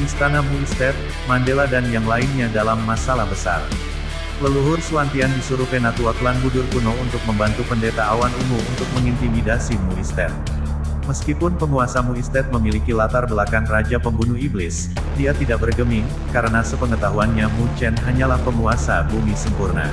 Istana Muistet, Mandela dan yang lainnya dalam masalah besar. Leluhur Suantian disuruh penatua klan Budur kuno untuk membantu pendeta Awan Ungu untuk mengintimidasi Muistet. Meskipun penguasa Muistet memiliki latar belakang raja pembunuh iblis, dia tidak bergeming, karena sepengetahuannya Mu Chen hanyalah penguasa bumi sempurna.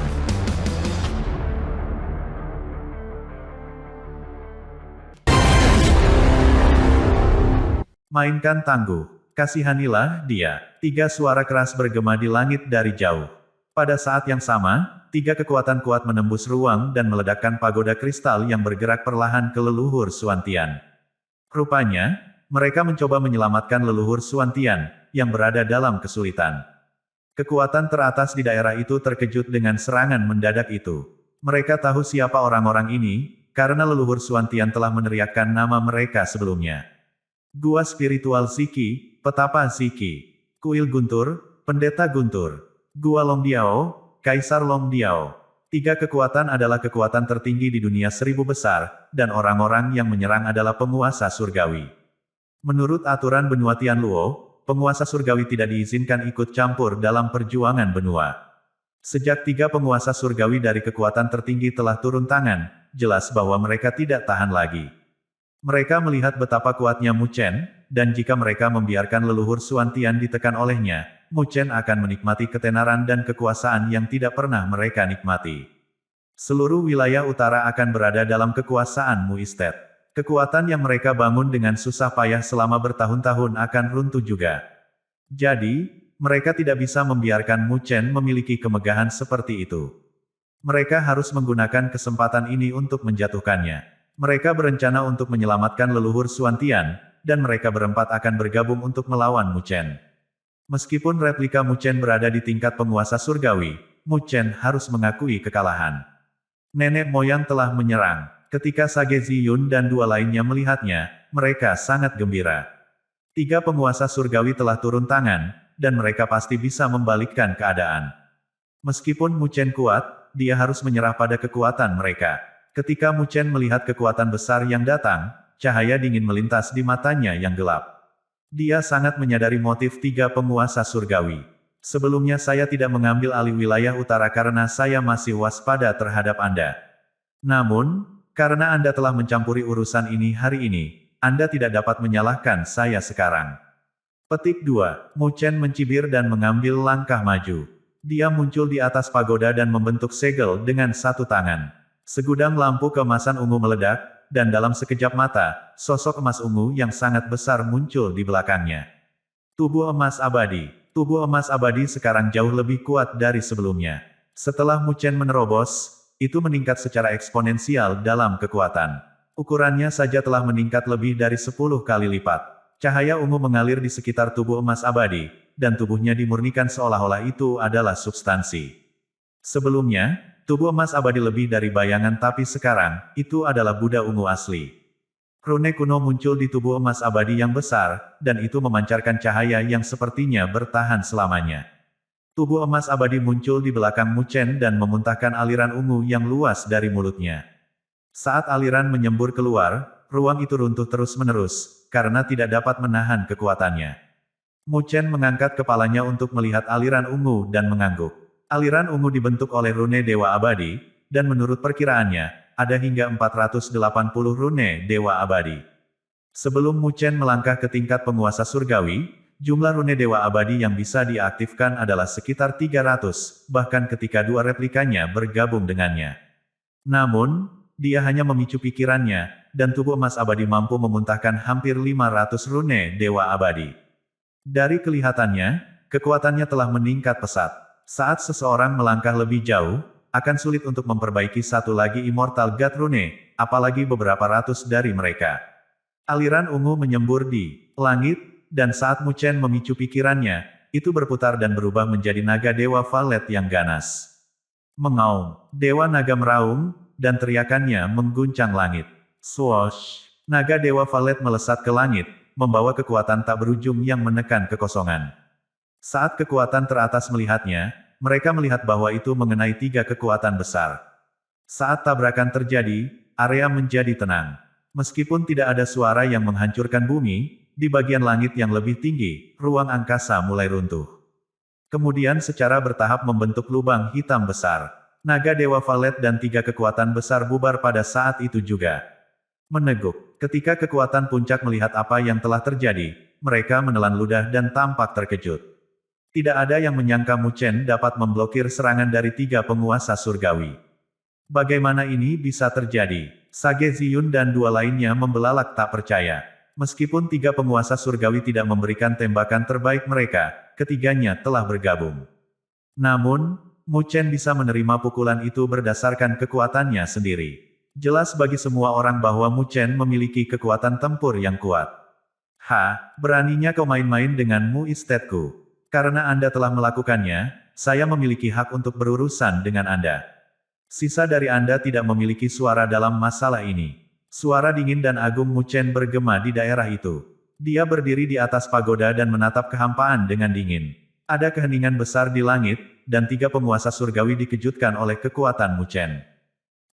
Mainkan tangguh, kasihanilah dia. 3 suara keras bergema di langit dari jauh. Pada saat yang sama, 3 kekuatan kuat menembus ruang dan meledakkan pagoda kristal yang bergerak perlahan ke leluhur Suantian. Rupanya, mereka mencoba menyelamatkan leluhur Suantian, yang berada dalam kesulitan. Kekuatan teratas di daerah itu terkejut dengan serangan mendadak itu. Mereka tahu siapa orang-orang ini, karena leluhur Suantian telah meneriakkan nama mereka sebelumnya. Gua Spiritual Ziki, Petapa Ziki. Kuil Guntur, Pendeta Guntur. Gua Longdiao, Kaisar Longdiao. 3 kekuatan adalah kekuatan tertinggi di dunia 1000 besar, dan orang-orang yang menyerang adalah penguasa surgawi. Menurut aturan benua Tianluo, penguasa surgawi tidak diizinkan ikut campur dalam perjuangan benua. Sejak 3 penguasa surgawi dari kekuatan tertinggi telah turun tangan, jelas bahwa mereka tidak tahan lagi. Mereka melihat betapa kuatnya Mu Chen, dan jika mereka membiarkan leluhur Suantian ditekan olehnya, Mu Chen akan menikmati ketenaran dan kekuasaan yang tidak pernah mereka nikmati. Seluruh wilayah utara akan berada dalam kekuasaan Muistet. Kekuatan yang mereka bangun dengan susah payah selama bertahun-tahun akan runtuh juga. Jadi, mereka tidak bisa membiarkan Mu Chen memiliki kemegahan seperti itu. Mereka harus menggunakan kesempatan ini untuk menjatuhkannya. Mereka berencana untuk menyelamatkan leluhur Suantian, dan mereka berempat akan bergabung untuk melawan Mu Chen. Meskipun replika Mu Chen berada di tingkat penguasa surgawi, Mu Chen harus mengakui kekalahan. Nenek moyang telah menyerang. Ketika Sage Ziyun dan 2 lainnya melihatnya, mereka sangat gembira. 3 penguasa surgawi telah turun tangan, dan mereka pasti bisa membalikkan keadaan. Meskipun Mu Chen kuat, dia harus menyerah pada kekuatan mereka. Ketika Mu Chen melihat kekuatan besar yang datang, cahaya dingin melintas di matanya yang gelap. Dia sangat menyadari motif 3 penguasa surgawi. Sebelumnya saya tidak mengambil alih wilayah utara karena saya masih waspada terhadap Anda. Namun, karena Anda telah mencampuri urusan ini hari ini, Anda tidak dapat menyalahkan saya sekarang. Petik 2. Mu Chen mencibir dan mengambil langkah maju. Dia muncul di atas pagoda dan membentuk segel dengan 1 tangan. Segudang lampu keemasan ungu meledak, dan dalam sekejap mata, sosok emas ungu yang sangat besar muncul di belakangnya. Tubuh emas abadi. Tubuh emas abadi sekarang jauh lebih kuat dari sebelumnya. Setelah Mu Chen menerobos, itu meningkat secara eksponensial dalam kekuatan. Ukurannya saja telah meningkat lebih dari 10 kali lipat. Cahaya ungu mengalir di sekitar tubuh emas abadi, dan tubuhnya dimurnikan seolah-olah itu adalah substansi. Sebelumnya, tubuh emas abadi lebih dari bayangan tapi sekarang, itu adalah Buddha ungu asli. Rune kuno muncul di tubuh emas abadi yang besar, dan itu memancarkan cahaya yang sepertinya bertahan selamanya. Tubuh emas abadi muncul di belakang Mu Chen dan memuntahkan aliran ungu yang luas dari mulutnya. Saat aliran menyembur keluar, ruang itu runtuh terus-menerus, karena tidak dapat menahan kekuatannya. Mu Chen mengangkat kepalanya untuk melihat aliran ungu dan mengangguk. Aliran ungu dibentuk oleh rune Dewa Abadi, dan menurut perkiraannya, ada hingga 480 rune Dewa Abadi. Sebelum Mu Chen melangkah ke tingkat penguasa surgawi, jumlah rune Dewa Abadi yang bisa diaktifkan adalah sekitar 300, bahkan ketika 2 replikanya bergabung dengannya. Namun, dia hanya memicu pikirannya, dan tubuh emas abadi mampu memuntahkan hampir 500 rune Dewa Abadi. Dari kelihatannya, kekuatannya telah meningkat pesat. Saat seseorang melangkah lebih jauh, akan sulit untuk memperbaiki satu lagi Immortal God Rune, apalagi beberapa ratus dari mereka. Aliran ungu menyembur di langit, dan saat Mu Chen memicu pikirannya, itu berputar dan berubah menjadi naga Dewa Valet yang ganas. Mengaum, Dewa Naga meraung, dan teriakannya mengguncang langit. Swoosh! Naga Dewa Valet melesat ke langit, membawa kekuatan tak berujung yang menekan kekosongan. Saat kekuatan teratas melihatnya, mereka melihat bahwa itu mengenai 3 kekuatan besar. Saat tabrakan terjadi, area menjadi tenang. Meskipun tidak ada suara yang menghancurkan bumi, di bagian langit yang lebih tinggi, ruang angkasa mulai runtuh. Kemudian secara bertahap membentuk lubang hitam besar. Naga Dewa Valet dan 3 kekuatan besar bubar pada saat itu juga. Meneguk. Ketika kekuatan puncak melihat apa yang telah terjadi, mereka menelan ludah dan tampak terkejut. Tidak ada yang menyangka Mu Chen dapat memblokir serangan dari 3 penguasa surgawi. Bagaimana ini bisa terjadi? Sage Ziyun dan 2 lainnya membelalak tak percaya. Meskipun 3 penguasa surgawi tidak memberikan tembakan terbaik mereka, ketiganya telah bergabung. Namun, Mu Chen bisa menerima pukulan itu berdasarkan kekuatannya sendiri. Jelas bagi semua orang bahwa Mu Chen memiliki kekuatan tempur yang kuat. Beraninya kau main-main dengan Mu Estate-ku. Karena Anda telah melakukannya, saya memiliki hak untuk berurusan dengan Anda. Sisa dari Anda tidak memiliki suara dalam masalah ini. Suara dingin dan agung Mu Chen bergema di daerah itu. Dia berdiri di atas pagoda dan menatap kehampaan dengan dingin. Ada keheningan besar di langit, dan 3 penguasa surgawi dikejutkan oleh kekuatan Mu Chen.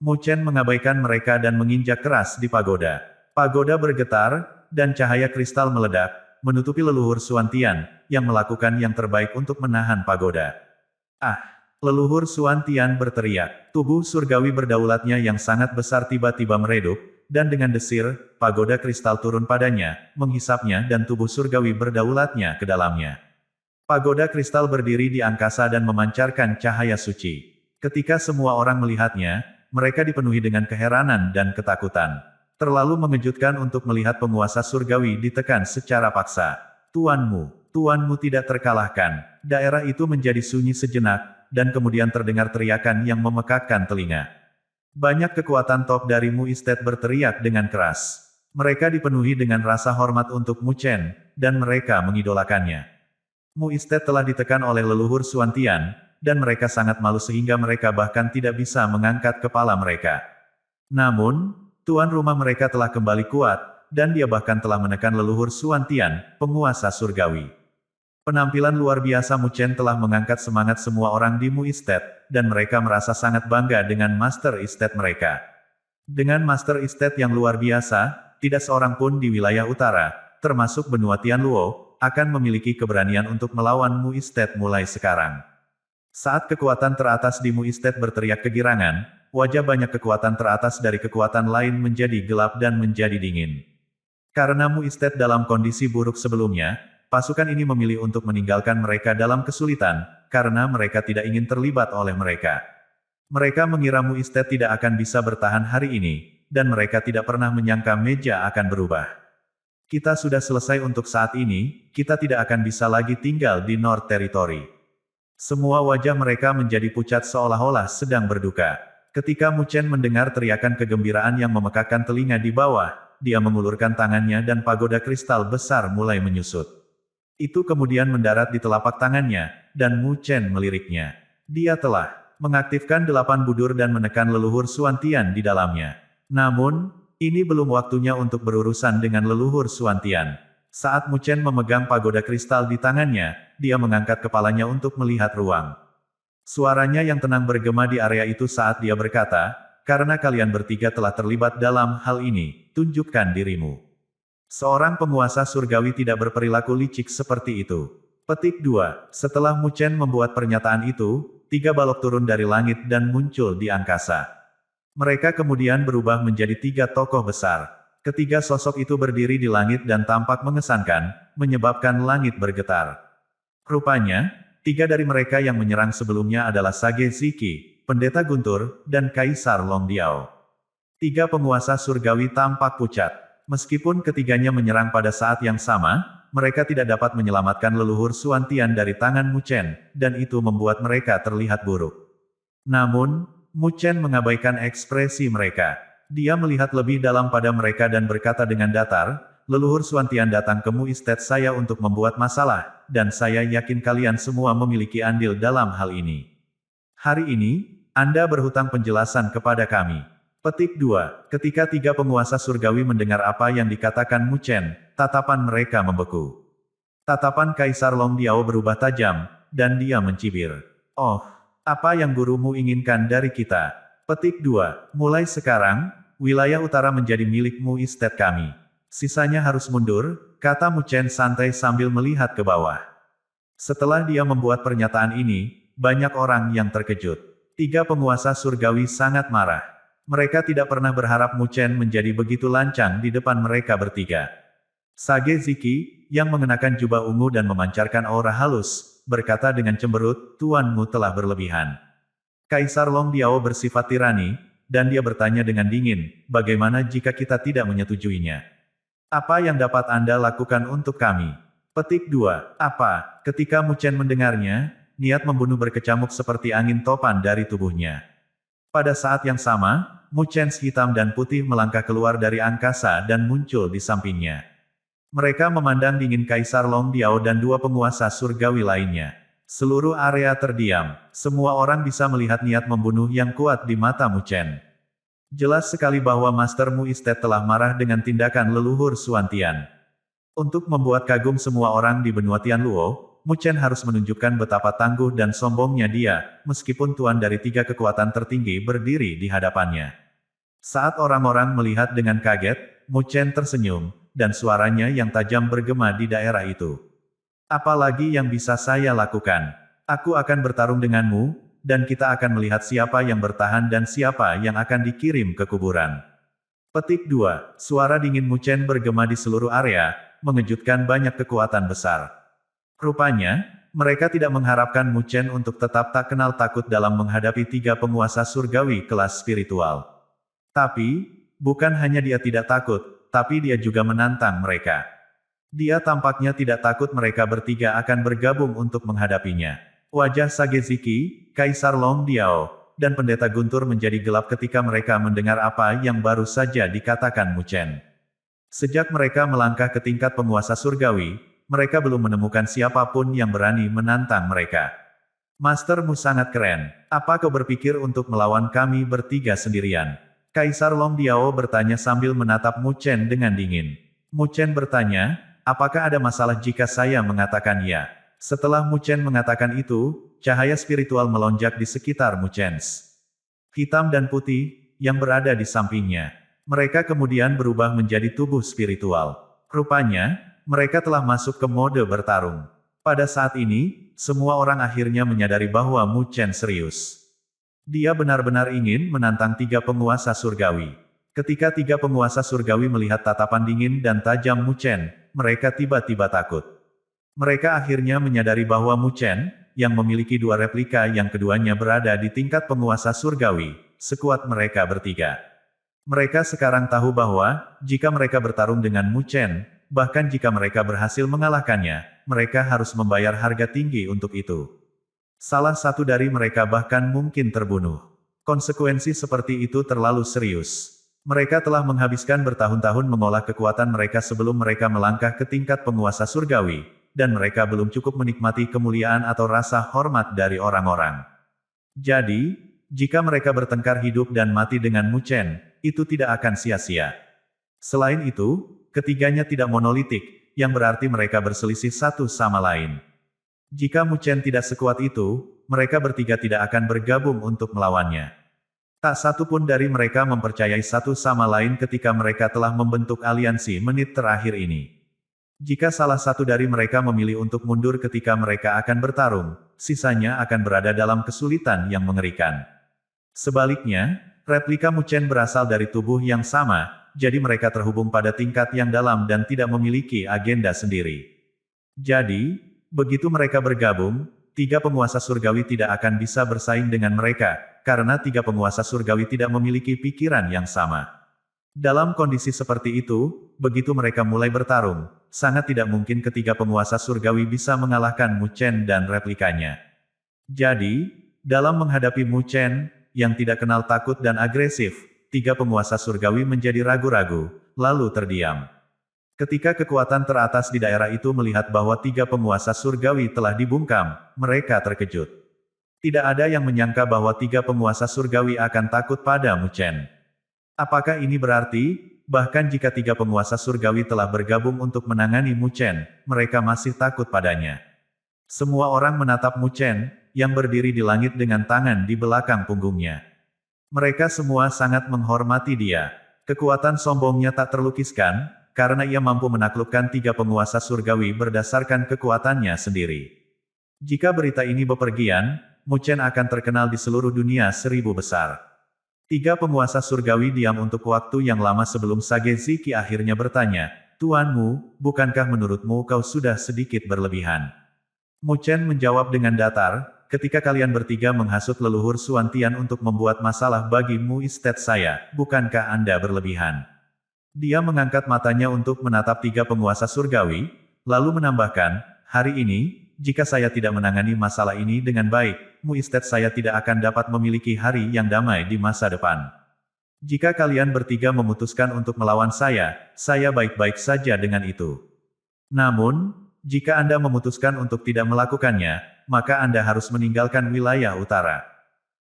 Mu Chen mengabaikan mereka dan menginjak keras di pagoda. Pagoda bergetar, dan cahaya kristal meledak, menutupi leluhur Xuan Tian, yang melakukan yang terbaik untuk menahan pagoda. Leluhur Xuan Tian berteriak. Tubuh surgawi berdaulatnya yang sangat besar tiba-tiba meredup, dan dengan desir, pagoda kristal turun padanya, menghisapnya dan tubuh surgawi berdaulatnya ke dalamnya. Pagoda kristal berdiri di angkasa dan memancarkan cahaya suci. Ketika semua orang melihatnya, mereka dipenuhi dengan keheranan dan ketakutan. Terlalu mengejutkan untuk melihat penguasa surgawi ditekan secara paksa. Tuanmu tidak terkalahkan. Daerah itu menjadi sunyi sejenak, dan kemudian terdengar teriakan yang memekakkan telinga. Banyak kekuatan top dari Mu Estate berteriak dengan keras. Mereka dipenuhi dengan rasa hormat untuk Mu Chen, dan mereka mengidolakannya. Mu Estate telah ditekan oleh leluhur Xuan Tian, dan mereka sangat malu sehingga mereka bahkan tidak bisa mengangkat kepala mereka. Namun, tuan rumah mereka telah kembali kuat, dan dia bahkan telah menekan leluhur Xuan Tian, penguasa surgawi. Penampilan luar biasa Mu Chen telah mengangkat semangat semua orang di Mu Estate, dan mereka merasa sangat bangga dengan Master Estate mereka. Dengan Master Estate yang luar biasa, tidak seorang pun di wilayah utara, termasuk benua Tianluo, akan memiliki keberanian untuk melawan Mu Estate mulai sekarang. Saat kekuatan teratas di Mu Estate berteriak kegirangan, wajah banyak kekuatan teratas dari kekuatan lain menjadi gelap dan menjadi dingin. Karena Mu Estate dalam kondisi buruk sebelumnya, pasukan ini memilih untuk meninggalkan mereka dalam kesulitan, karena mereka tidak ingin terlibat oleh mereka. Mereka mengira Mu Estate tidak akan bisa bertahan hari ini, dan mereka tidak pernah menyangka meja akan berubah. Kita sudah selesai untuk saat ini, kita tidak akan bisa lagi tinggal di North Territory. Semua wajah mereka menjadi pucat seolah-olah sedang berduka. Ketika Mu Chen mendengar teriakan kegembiraan yang memekakkan telinga di bawah, dia mengulurkan tangannya dan pagoda kristal besar mulai menyusut. Itu kemudian mendarat di telapak tangannya, dan Mu Chen meliriknya. Dia telah mengaktifkan 8 budur dan menekan leluhur Xuan Tian di dalamnya. Namun, ini belum waktunya untuk berurusan dengan leluhur Xuan Tian. Saat Mu Chen memegang pagoda kristal di tangannya, dia mengangkat kepalanya untuk melihat ruang. Suaranya yang tenang bergema di area itu saat dia berkata, "Karena kalian bertiga telah terlibat dalam hal ini, tunjukkan dirimu." Seorang penguasa surgawi tidak berperilaku licik seperti itu. Petik 2. Setelah Mu Chen membuat pernyataan itu, 3 balok turun dari langit dan muncul di angkasa. Mereka kemudian berubah menjadi 3 tokoh besar. Ketiga sosok itu berdiri di langit dan tampak mengesankan, menyebabkan langit bergetar. Rupanya, 3 dari mereka yang menyerang sebelumnya adalah Sage Ziki, Pendeta Guntur, dan Kaisar Long Diao. 3 penguasa surgawi tampak pucat. Meskipun ketiganya menyerang pada saat yang sama, mereka tidak dapat menyelamatkan leluhur Xuan Tian dari tangan Mu Chen, dan itu membuat mereka terlihat buruk. Namun, Mu Chen mengabaikan ekspresi mereka. Dia melihat lebih dalam pada mereka dan berkata dengan datar, "Leluhur Xuan Tian datang ke Mu Estate saya untuk membuat masalah, dan saya yakin kalian semua memiliki andil dalam hal ini. Hari ini, Anda berhutang penjelasan kepada kami." Petik 2. Ketika 3 penguasa surgawi mendengar apa yang dikatakan Mu Chen, tatapan mereka membeku. Tatapan Kaisar Long Diao berubah tajam, dan dia mencibir. "Oh, apa yang gurumu inginkan dari kita?" Petik 2. Mulai sekarang, wilayah utara menjadi milik Mu Estate kami. Sisanya harus mundur, kata Mu Chen santai sambil melihat ke bawah. Setelah dia membuat pernyataan ini, banyak orang yang terkejut. 3 penguasa surgawi sangat marah. Mereka tidak pernah berharap Mu Chen menjadi begitu lancang di depan mereka bertiga. Sage Ziki, yang mengenakan jubah ungu dan memancarkan aura halus, berkata dengan cemberut, "Tuanmu telah berlebihan." Kaisar Long Diao bersifat tirani, dan dia bertanya dengan dingin, "Bagaimana jika kita tidak menyetujuinya? Apa yang dapat Anda lakukan untuk kami?" Petik 2. Apa? Ketika Mu Chen mendengarnya, niat membunuh berkecamuk seperti angin topan dari tubuhnya. Pada saat yang sama, Mu Chen hitam dan putih melangkah keluar dari angkasa dan muncul di sampingnya. Mereka memandang dingin Kaisar Long Diao dan 2 penguasa surgawi lainnya. Seluruh area terdiam. Semua orang bisa melihat niat membunuh yang kuat di mata Mu Chen. Jelas sekali bahwa Master Mu Istet telah marah dengan tindakan leluhur Xuan Tian. Untuk membuat kagum semua orang di benua Tianluo, Mu Chen harus menunjukkan betapa tangguh dan sombongnya dia, meskipun tuan dari 3 kekuatan tertinggi berdiri di hadapannya. Saat orang-orang melihat dengan kaget, Mu Chen tersenyum, dan suaranya yang tajam bergema di daerah itu. "Apalagi yang bisa saya lakukan? Aku akan bertarung denganmu, dan kita akan melihat siapa yang bertahan dan siapa yang akan dikirim ke kuburan." Petik 2. Suara dingin Mu Chen bergema di seluruh area, mengejutkan banyak kekuatan besar. Rupanya, mereka tidak mengharapkan Mu Chen untuk tetap tak kenal takut dalam menghadapi 3 penguasa surgawi kelas spiritual. Tapi, bukan hanya dia tidak takut, tapi dia juga menantang mereka. Dia tampaknya tidak takut mereka bertiga akan bergabung untuk menghadapinya. Wajah Sage Ziki, Kaisar Long Diao, dan Pendeta Guntur menjadi gelap ketika mereka mendengar apa yang baru saja dikatakan Mu Chen. Sejak mereka melangkah ke tingkat penguasa surgawi, mereka belum menemukan siapapun yang berani menantang mereka. "Master Mu sangat keren. Apa kau berpikir untuk melawan kami bertiga sendirian?" Kaisar Long Diao bertanya sambil menatap Mu Chen dengan dingin. Mu Chen bertanya, "Apakah ada masalah jika saya mengatakan ya?" Setelah Mu Chen mengatakan itu, cahaya spiritual melonjak di sekitar Mu Chen. Hitam dan putih, yang berada di sampingnya. Mereka kemudian berubah menjadi tubuh spiritual. Rupanya, mereka telah masuk ke mode bertarung. Pada saat ini, semua orang akhirnya menyadari bahwa Mu Chen serius. Dia benar-benar ingin menantang 3 penguasa surgawi. Ketika 3 penguasa surgawi melihat tatapan dingin dan tajam Mu Chen, mereka tiba-tiba takut. Mereka akhirnya menyadari bahwa Mu Chen, yang memiliki 2 replika yang keduanya berada di tingkat penguasa surgawi, sekuat mereka bertiga. Mereka sekarang tahu bahwa, jika mereka bertarung dengan Mu Chen, bahkan jika mereka berhasil mengalahkannya, mereka harus membayar harga tinggi untuk itu. Salah satu dari mereka bahkan mungkin terbunuh. Konsekuensi seperti itu terlalu serius. Mereka telah menghabiskan bertahun-tahun mengolah kekuatan mereka sebelum mereka melangkah ke tingkat penguasa surgawi, dan mereka belum cukup menikmati kemuliaan atau rasa hormat dari orang-orang. Jadi, jika mereka bertengkar hidup dan mati dengan Mu Chen, itu tidak akan sia-sia. Selain itu, ketiganya tidak monolitik, yang berarti mereka berselisih satu sama lain. Jika Mu Chen tidak sekuat itu, mereka bertiga tidak akan bergabung untuk melawannya. Tak satu pun dari mereka mempercayai satu sama lain ketika mereka telah membentuk aliansi menit terakhir ini. Jika salah satu dari mereka memilih untuk mundur ketika mereka akan bertarung, sisanya akan berada dalam kesulitan yang mengerikan. Sebaliknya, replika Mu Chen berasal dari tubuh yang sama, jadi mereka terhubung pada tingkat yang dalam dan tidak memiliki agenda sendiri. Jadi, begitu mereka bergabung, 3 penguasa surgawi tidak akan bisa bersaing dengan mereka, karena 3 penguasa surgawi tidak memiliki pikiran yang sama. Dalam kondisi seperti itu, begitu mereka mulai bertarung, sangat tidak mungkin ketiga penguasa surgawi bisa mengalahkan Mu Chen dan replikanya. Jadi, dalam menghadapi Mu Chen, yang tidak kenal takut dan agresif, 3 penguasa surgawi menjadi ragu-ragu, lalu terdiam. Ketika kekuatan teratas di daerah itu melihat bahwa 3 penguasa surgawi telah dibungkam, mereka terkejut. Tidak ada yang menyangka bahwa 3 penguasa surgawi akan takut pada Mu Chen. Apakah ini berarti, bahkan jika 3 penguasa surgawi telah bergabung untuk menangani Mu Chen, mereka masih takut padanya? Semua orang menatap Mu Chen, yang berdiri di langit dengan tangan di belakang punggungnya. Mereka semua sangat menghormati dia. Kekuatan sombongnya tak terlukiskan, karena ia mampu menaklukkan 3 penguasa surgawi berdasarkan kekuatannya sendiri. Jika berita ini bepergian, Mu Chen akan terkenal di seluruh dunia 1000 besar. 3 penguasa surgawi diam untuk waktu yang lama sebelum Sage Ziki akhirnya bertanya, Tuanmu, bukankah menurutmu kau sudah sedikit berlebihan? Mu Chen menjawab dengan datar, ketika kalian bertiga menghasut leluhur Suantian untuk membuat masalah bagi Mu Istet saya, bukankah Anda berlebihan? Dia mengangkat matanya untuk menatap 3 penguasa surgawi, lalu menambahkan, hari ini, jika saya tidak menangani masalah ini dengan baik, Mu Istet saya tidak akan dapat memiliki hari yang damai di masa depan. Jika kalian bertiga memutuskan untuk melawan saya baik-baik saja dengan itu. Namun, jika Anda memutuskan untuk tidak melakukannya, maka Anda harus meninggalkan wilayah utara.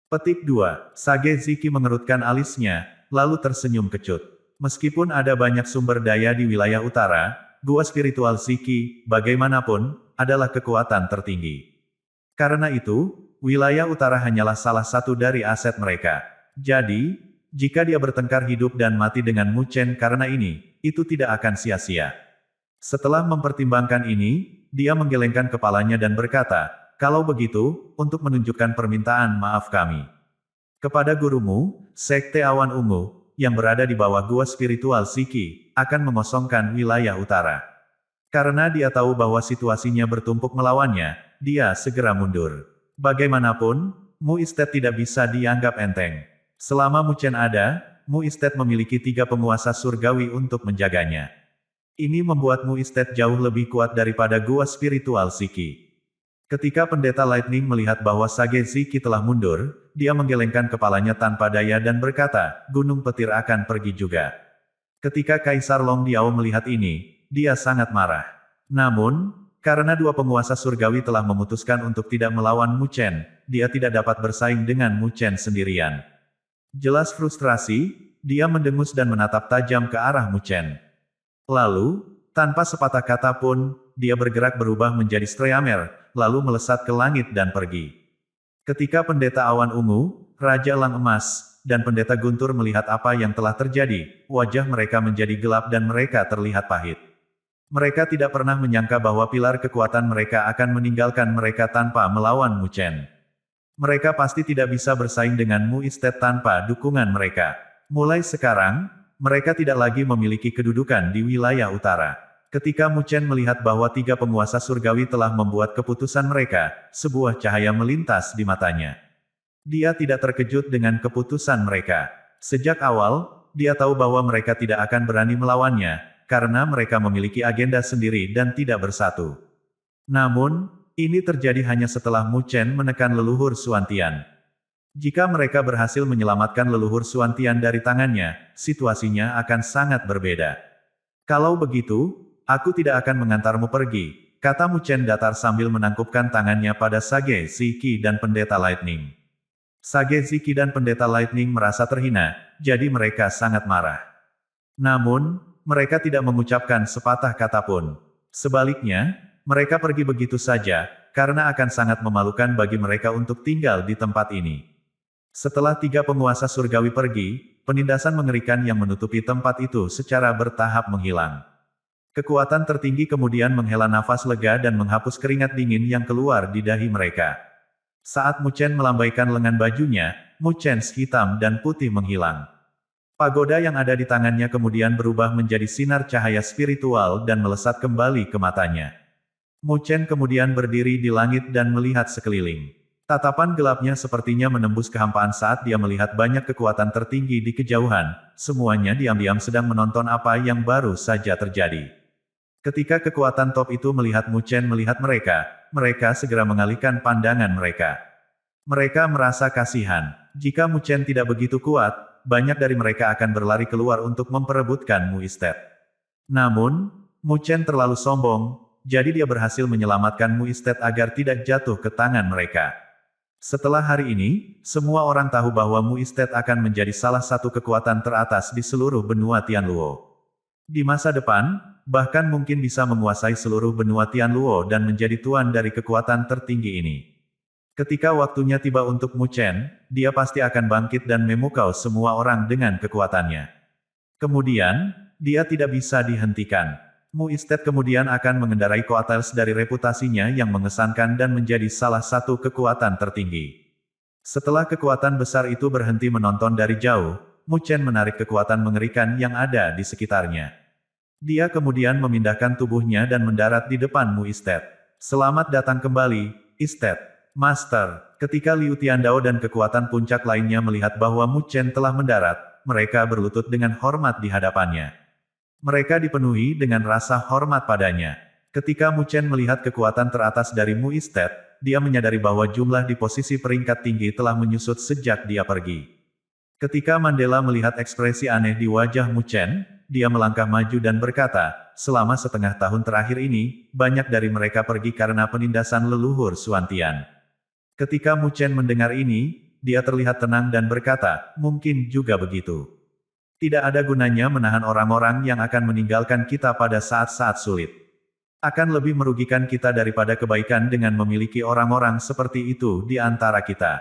Petik 2. Sage Ziki mengerutkan alisnya, lalu tersenyum kecut. Meskipun ada banyak sumber daya di wilayah utara, gua spiritual Ziki, bagaimanapun, adalah kekuatan tertinggi. Karena itu, wilayah utara hanyalah salah satu dari aset mereka. Jadi, jika dia bertengkar hidup dan mati dengan Mu Chen karena ini, itu tidak akan sia-sia. Setelah mempertimbangkan ini, dia menggelengkan kepalanya dan berkata, kalau begitu, untuk menunjukkan permintaan maaf kami kepada gurumu, Sekte Awan Ungu, yang berada di bawah gua spiritual Ziki, akan mengosongkan wilayah utara. Karena dia tahu bahwa situasinya bertumpuk melawannya, dia segera mundur. Bagaimanapun, Mu Istet tidak bisa dianggap enteng. Selama Mu Chen ada, Mu Istet memiliki 3 penguasa surgawi untuk menjaganya. Ini membuat Mu Istet jauh lebih kuat daripada gua spiritual Ziki. Ketika Pendeta Lightning melihat bahwa Sage Ziki telah mundur, dia menggelengkan kepalanya tanpa daya dan berkata, Gunung Petir akan pergi juga. Ketika Kaisar Long Diao melihat ini, dia sangat marah. Namun, karena 2 penguasa surgawi telah memutuskan untuk tidak melawan Mu Chen, dia tidak dapat bersaing dengan Mu Chen sendirian. Jelas frustrasi, dia mendengus dan menatap tajam ke arah Mu Chen. Lalu, tanpa sepatah kata pun, dia bergerak berubah menjadi Streamer, lalu melesat ke langit dan pergi. Ketika Pendeta Awan Ungu, Raja Elang Emas, dan Pendeta Guntur melihat apa yang telah terjadi, wajah mereka menjadi gelap dan mereka terlihat pahit. Mereka tidak pernah menyangka bahwa pilar kekuatan mereka akan meninggalkan mereka tanpa melawan Mu Chen. Mereka pasti tidak bisa bersaing dengan Mu Istet tanpa dukungan mereka. Mulai sekarang, mereka tidak lagi memiliki kedudukan di wilayah utara. Ketika Mu Chen melihat bahwa 3 penguasa surgawi telah membuat keputusan mereka, sebuah cahaya melintas di matanya. Dia tidak terkejut dengan keputusan mereka. Sejak awal, dia tahu bahwa mereka tidak akan berani melawannya, karena mereka memiliki agenda sendiri dan tidak bersatu. Namun, ini terjadi hanya setelah Mu Chen menekan leluhur Suantian. Jika mereka berhasil menyelamatkan leluhur Suantian dari tangannya, situasinya akan sangat berbeda. Kalau begitu, aku tidak akan mengantarmu pergi, kata Mu Chen datar sambil menangkupkan tangannya pada Sage Ziki dan Pendeta Lightning. Sage Ziki dan Pendeta Lightning merasa terhina, jadi mereka sangat marah. Namun, mereka tidak mengucapkan sepatah kata pun. Sebaliknya, mereka pergi begitu saja, karena akan sangat memalukan bagi mereka untuk tinggal di tempat ini. Setelah 3 penguasa surgawi pergi, penindasan mengerikan yang menutupi tempat itu secara bertahap menghilang. Kekuatan tertinggi kemudian menghela nafas lega dan menghapus keringat dingin yang keluar di dahi mereka. Saat Mu Chen melambaikan lengan bajunya, Mu Chen hitam dan putih menghilang. Pagoda yang ada di tangannya kemudian berubah menjadi sinar cahaya spiritual dan melesat kembali ke matanya. Mu Chen kemudian berdiri di langit dan melihat sekeliling. Tatapan gelapnya sepertinya menembus kehampaan saat dia melihat banyak kekuatan tertinggi di kejauhan, semuanya diam-diam sedang menonton apa yang baru saja terjadi. Ketika kekuatan top itu melihat Mu Chen melihat mereka, mereka segera mengalihkan pandangan mereka. Mereka merasa kasihan. Jika Mu Chen tidak begitu kuat, banyak dari mereka akan berlari keluar untuk memperebutkan Mu Istet. Namun, Mu Chen terlalu sombong, jadi dia berhasil menyelamatkan Mu Istet agar tidak jatuh ke tangan mereka. Setelah hari ini, semua orang tahu bahwa Mu Istet akan menjadi salah satu kekuatan teratas di seluruh benua Tianluo. Di masa depan, bahkan mungkin bisa menguasai seluruh benua Tianluo dan menjadi tuan dari kekuatan tertinggi ini. Ketika waktunya tiba untuk Mu Chen, dia pasti akan bangkit dan memukau semua orang dengan kekuatannya. Kemudian, dia tidak bisa dihentikan. Mu Istet kemudian akan mengendarai Coatels dari reputasinya yang mengesankan dan menjadi salah satu kekuatan tertinggi. Setelah kekuatan besar itu berhenti menonton dari jauh, Mu Chen menarik kekuatan mengerikan yang ada di sekitarnya. Dia kemudian memindahkan tubuhnya dan mendarat di depan Mu Istet. Selamat datang kembali, Istet. Master, ketika Liu Tiandao dan kekuatan puncak lainnya melihat bahwa Mu Chen telah mendarat, mereka berlutut dengan hormat di hadapannya. Mereka dipenuhi dengan rasa hormat padanya. Ketika Mu Chen melihat kekuatan teratas dari Mu Istet, dia menyadari bahwa jumlah di posisi peringkat tinggi telah menyusut sejak dia pergi. Ketika Mandela melihat ekspresi aneh di wajah Mu Chen, dia melangkah maju dan berkata, selama setengah tahun terakhir ini, banyak dari mereka pergi karena penindasan leluhur Suantian. Ketika Mu Chen mendengar ini, dia terlihat tenang dan berkata, mungkin juga begitu. Tidak ada gunanya menahan orang-orang yang akan meninggalkan kita pada saat-saat sulit. Akan lebih merugikan kita daripada kebaikan dengan memiliki orang-orang seperti itu di antara kita.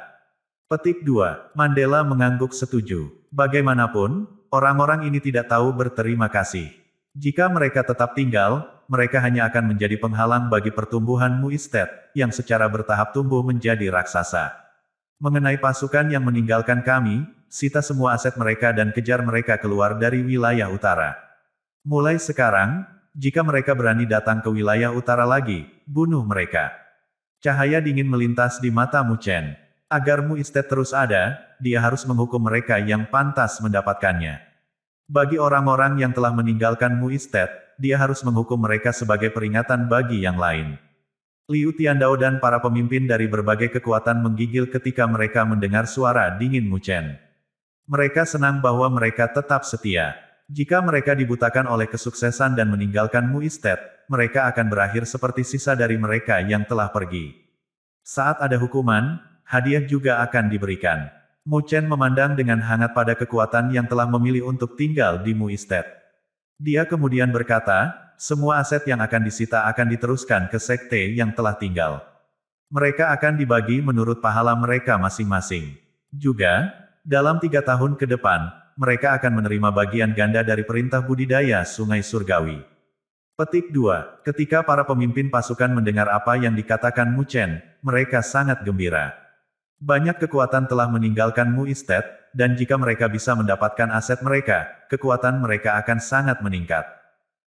Petik 2. Mandela mengangguk setuju. Bagaimanapun, orang-orang ini tidak tahu berterima kasih. Jika mereka tetap tinggal, mereka hanya akan menjadi penghalang bagi pertumbuhan Mu Istet, yang secara bertahap tumbuh menjadi raksasa. Mengenai pasukan yang meninggalkan kami, sita semua aset mereka dan kejar mereka keluar dari wilayah utara. Mulai sekarang, jika mereka berani datang ke wilayah utara lagi, bunuh mereka. Cahaya dingin melintas di mata Mu Chen. Agar Mu Istet terus ada, dia harus menghukum mereka yang pantas mendapatkannya. Bagi orang-orang yang telah meninggalkan Mu Istet, dia harus menghukum mereka sebagai peringatan bagi yang lain. Liu Tiandao dan para pemimpin dari berbagai kekuatan menggigil ketika mereka mendengar suara dingin Mu Chen. Mereka senang bahwa mereka tetap setia. Jika mereka dibutakan oleh kesuksesan dan meninggalkan Mu Istet, mereka akan berakhir seperti sisa dari mereka yang telah pergi. Saat ada hukuman, hadiah juga akan diberikan. Mu Chen memandang dengan hangat pada kekuatan yang telah memilih untuk tinggal di Mu Istet. Dia kemudian berkata, semua aset yang akan disita akan diteruskan ke sekte yang telah tinggal. Mereka akan dibagi menurut pahala mereka masing-masing. Juga, dalam 3 tahun ke depan, mereka akan menerima bagian ganda dari perintah budidaya Sungai Surgawi. Petik 2. Ketika para pemimpin pasukan mendengar apa yang dikatakan Mu Chen, mereka sangat gembira. Banyak kekuatan telah meninggalkan Mu Istet, dan jika mereka bisa mendapatkan aset mereka, kekuatan mereka akan sangat meningkat.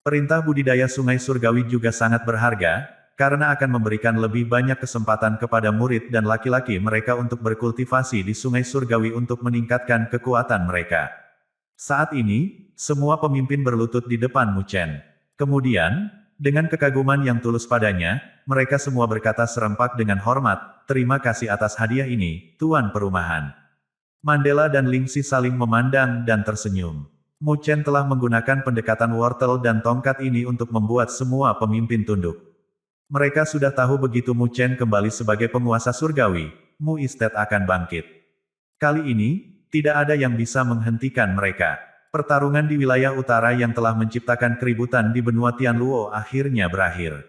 Perintah budidaya Sungai Surgawi juga sangat berharga, karena akan memberikan lebih banyak kesempatan kepada murid dan laki-laki mereka untuk berkultivasi di Sungai Surgawi untuk meningkatkan kekuatan mereka. Saat ini, semua pemimpin berlutut di depan Mu Chen. Kemudian, dengan kekaguman yang tulus padanya, mereka semua berkata serempak dengan hormat, terima kasih atas hadiah ini, Tuan Perumahan. Mandela dan Lingxi saling memandang dan tersenyum. Mu Chen telah menggunakan pendekatan wortel dan tongkat ini untuk membuat semua pemimpin tunduk. Mereka sudah tahu begitu Mu Chen kembali sebagai penguasa surgawi, Mu Istet akan bangkit. Kali ini, tidak ada yang bisa menghentikan mereka. Pertarungan di wilayah utara yang telah menciptakan keributan di benua Tianluo akhirnya berakhir.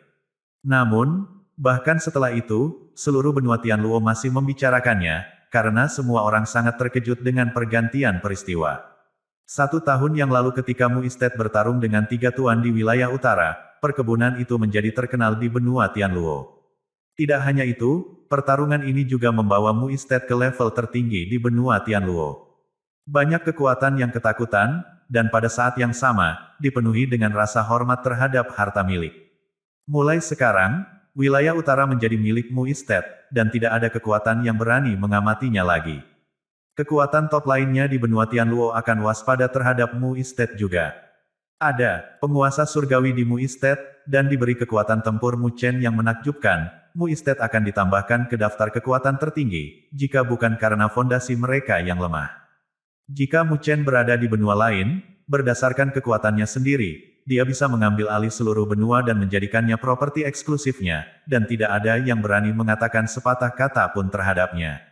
Namun, bahkan setelah itu, seluruh benua Tianluo masih membicarakannya, karena semua orang sangat terkejut dengan pergantian peristiwa. 1 tahun yang lalu ketika Mu Istet bertarung dengan 3 tuan di wilayah utara, perkebunan itu menjadi terkenal di benua Tianluo. Tidak hanya itu, pertarungan ini juga membawa Mu Istet ke level tertinggi di benua Tianluo. Banyak kekuatan yang ketakutan, dan pada saat yang sama, dipenuhi dengan rasa hormat terhadap harta milik. Mulai sekarang, wilayah utara menjadi milik Mu Istet, dan tidak ada kekuatan yang berani mengamatinya lagi. Kekuatan top lainnya di benua Tianluo akan waspada terhadap Mu Istet juga. Ada penguasa surgawi di Mu Istet, dan diberi kekuatan tempur Mu Chen yang menakjubkan, Mu Istet akan ditambahkan ke daftar kekuatan tertinggi, jika bukan karena fondasi mereka yang lemah. Jika Mu Chen berada di benua lain, berdasarkan kekuatannya sendiri, dia bisa mengambil alih seluruh benua dan menjadikannya properti eksklusifnya, dan tidak ada yang berani mengatakan sepatah kata pun terhadapnya.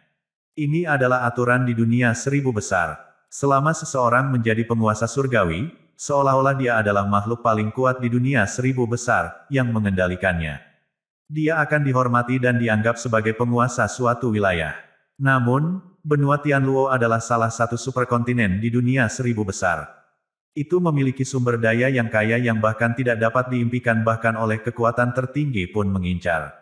Ini adalah aturan di dunia 1000 besar. Selama seseorang menjadi penguasa surgawi, seolah-olah dia adalah makhluk paling kuat di dunia 1000 besar, yang mengendalikannya. Dia akan dihormati dan dianggap sebagai penguasa suatu wilayah. Namun, benua Tianluo adalah salah satu superkontinen di dunia 1000 besar. Itu memiliki sumber daya yang kaya yang bahkan tidak dapat diimpikan bahkan oleh kekuatan tertinggi pun mengincar.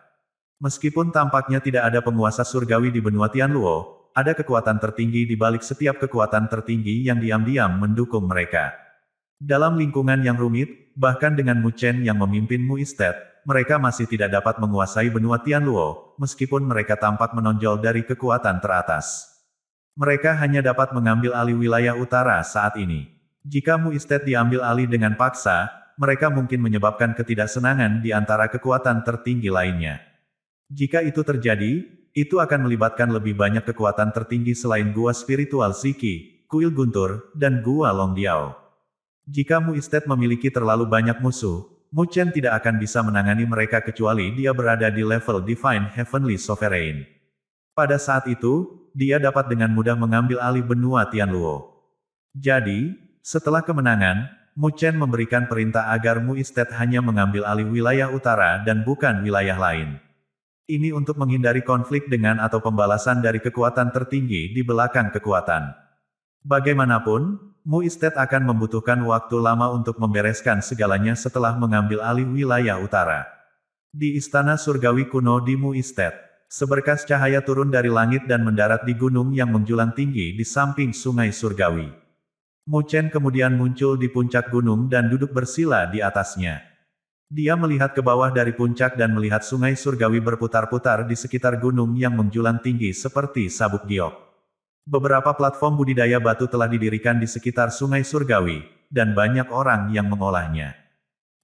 Meskipun tampaknya tidak ada penguasa surgawi di benua Tianluo, ada kekuatan tertinggi di balik setiap kekuatan tertinggi yang diam-diam mendukung mereka. Dalam lingkungan yang rumit, bahkan dengan Mu Chen yang memimpin Mu Istet, mereka masih tidak dapat menguasai benua Tianluo, meskipun mereka tampak menonjol dari kekuatan teratas. Mereka hanya dapat mengambil alih wilayah utara saat ini. Jika Mu Istet diambil alih dengan paksa, mereka mungkin menyebabkan ketidaksenangan di antara kekuatan tertinggi lainnya. Jika itu terjadi, itu akan melibatkan lebih banyak kekuatan tertinggi selain Gua Spiritual Ziki, Kuil Guntur, dan Gua Longdiao. Jika Mu Istet memiliki terlalu banyak musuh, Mu Chen tidak akan bisa menangani mereka kecuali dia berada di level Divine Heavenly Sovereign. Pada saat itu, dia dapat dengan mudah mengambil alih benua Tianluo. Jadi, setelah kemenangan, Mu Chen memberikan perintah agar Mu Istet hanya mengambil alih wilayah utara dan bukan wilayah lain. Ini untuk menghindari konflik dengan atau pembalasan dari kekuatan tertinggi di belakang kekuatan. Bagaimanapun, Mu Istet akan membutuhkan waktu lama untuk membereskan segalanya setelah mengambil alih wilayah utara. Di Istana Surgawi kuno di Mu Istet, seberkas cahaya turun dari langit dan mendarat di gunung yang menjulang tinggi di samping Sungai Surgawi. Mu Chen kemudian muncul di puncak gunung dan duduk bersila di atasnya. Dia melihat ke bawah dari puncak dan melihat sungai surgawi berputar-putar di sekitar gunung yang menjulang tinggi seperti sabuk giok. Beberapa platform budidaya batu telah didirikan di sekitar sungai surgawi, dan banyak orang yang mengolahnya.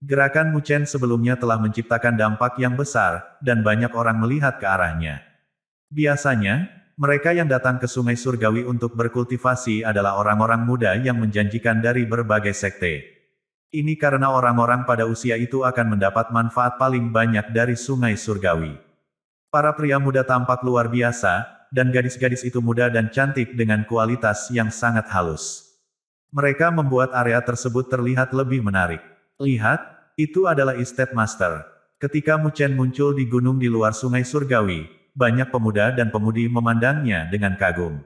Gerakan Mu Chen sebelumnya telah menciptakan dampak yang besar, dan banyak orang melihat ke arahnya. Biasanya, mereka yang datang ke Sungai Surgawi untuk berkultivasi adalah orang-orang muda yang menjanjikan dari berbagai sekte. Ini karena orang-orang pada usia itu akan mendapat manfaat paling banyak dari Sungai Surgawi. Para pria muda tampak luar biasa, dan gadis-gadis itu muda dan cantik dengan kualitas yang sangat halus. Mereka membuat area tersebut terlihat lebih menarik. Lihat, itu adalah Estate Master. Ketika Mu Chen muncul di gunung di luar Sungai Surgawi, banyak pemuda dan pemudi memandangnya dengan kagum.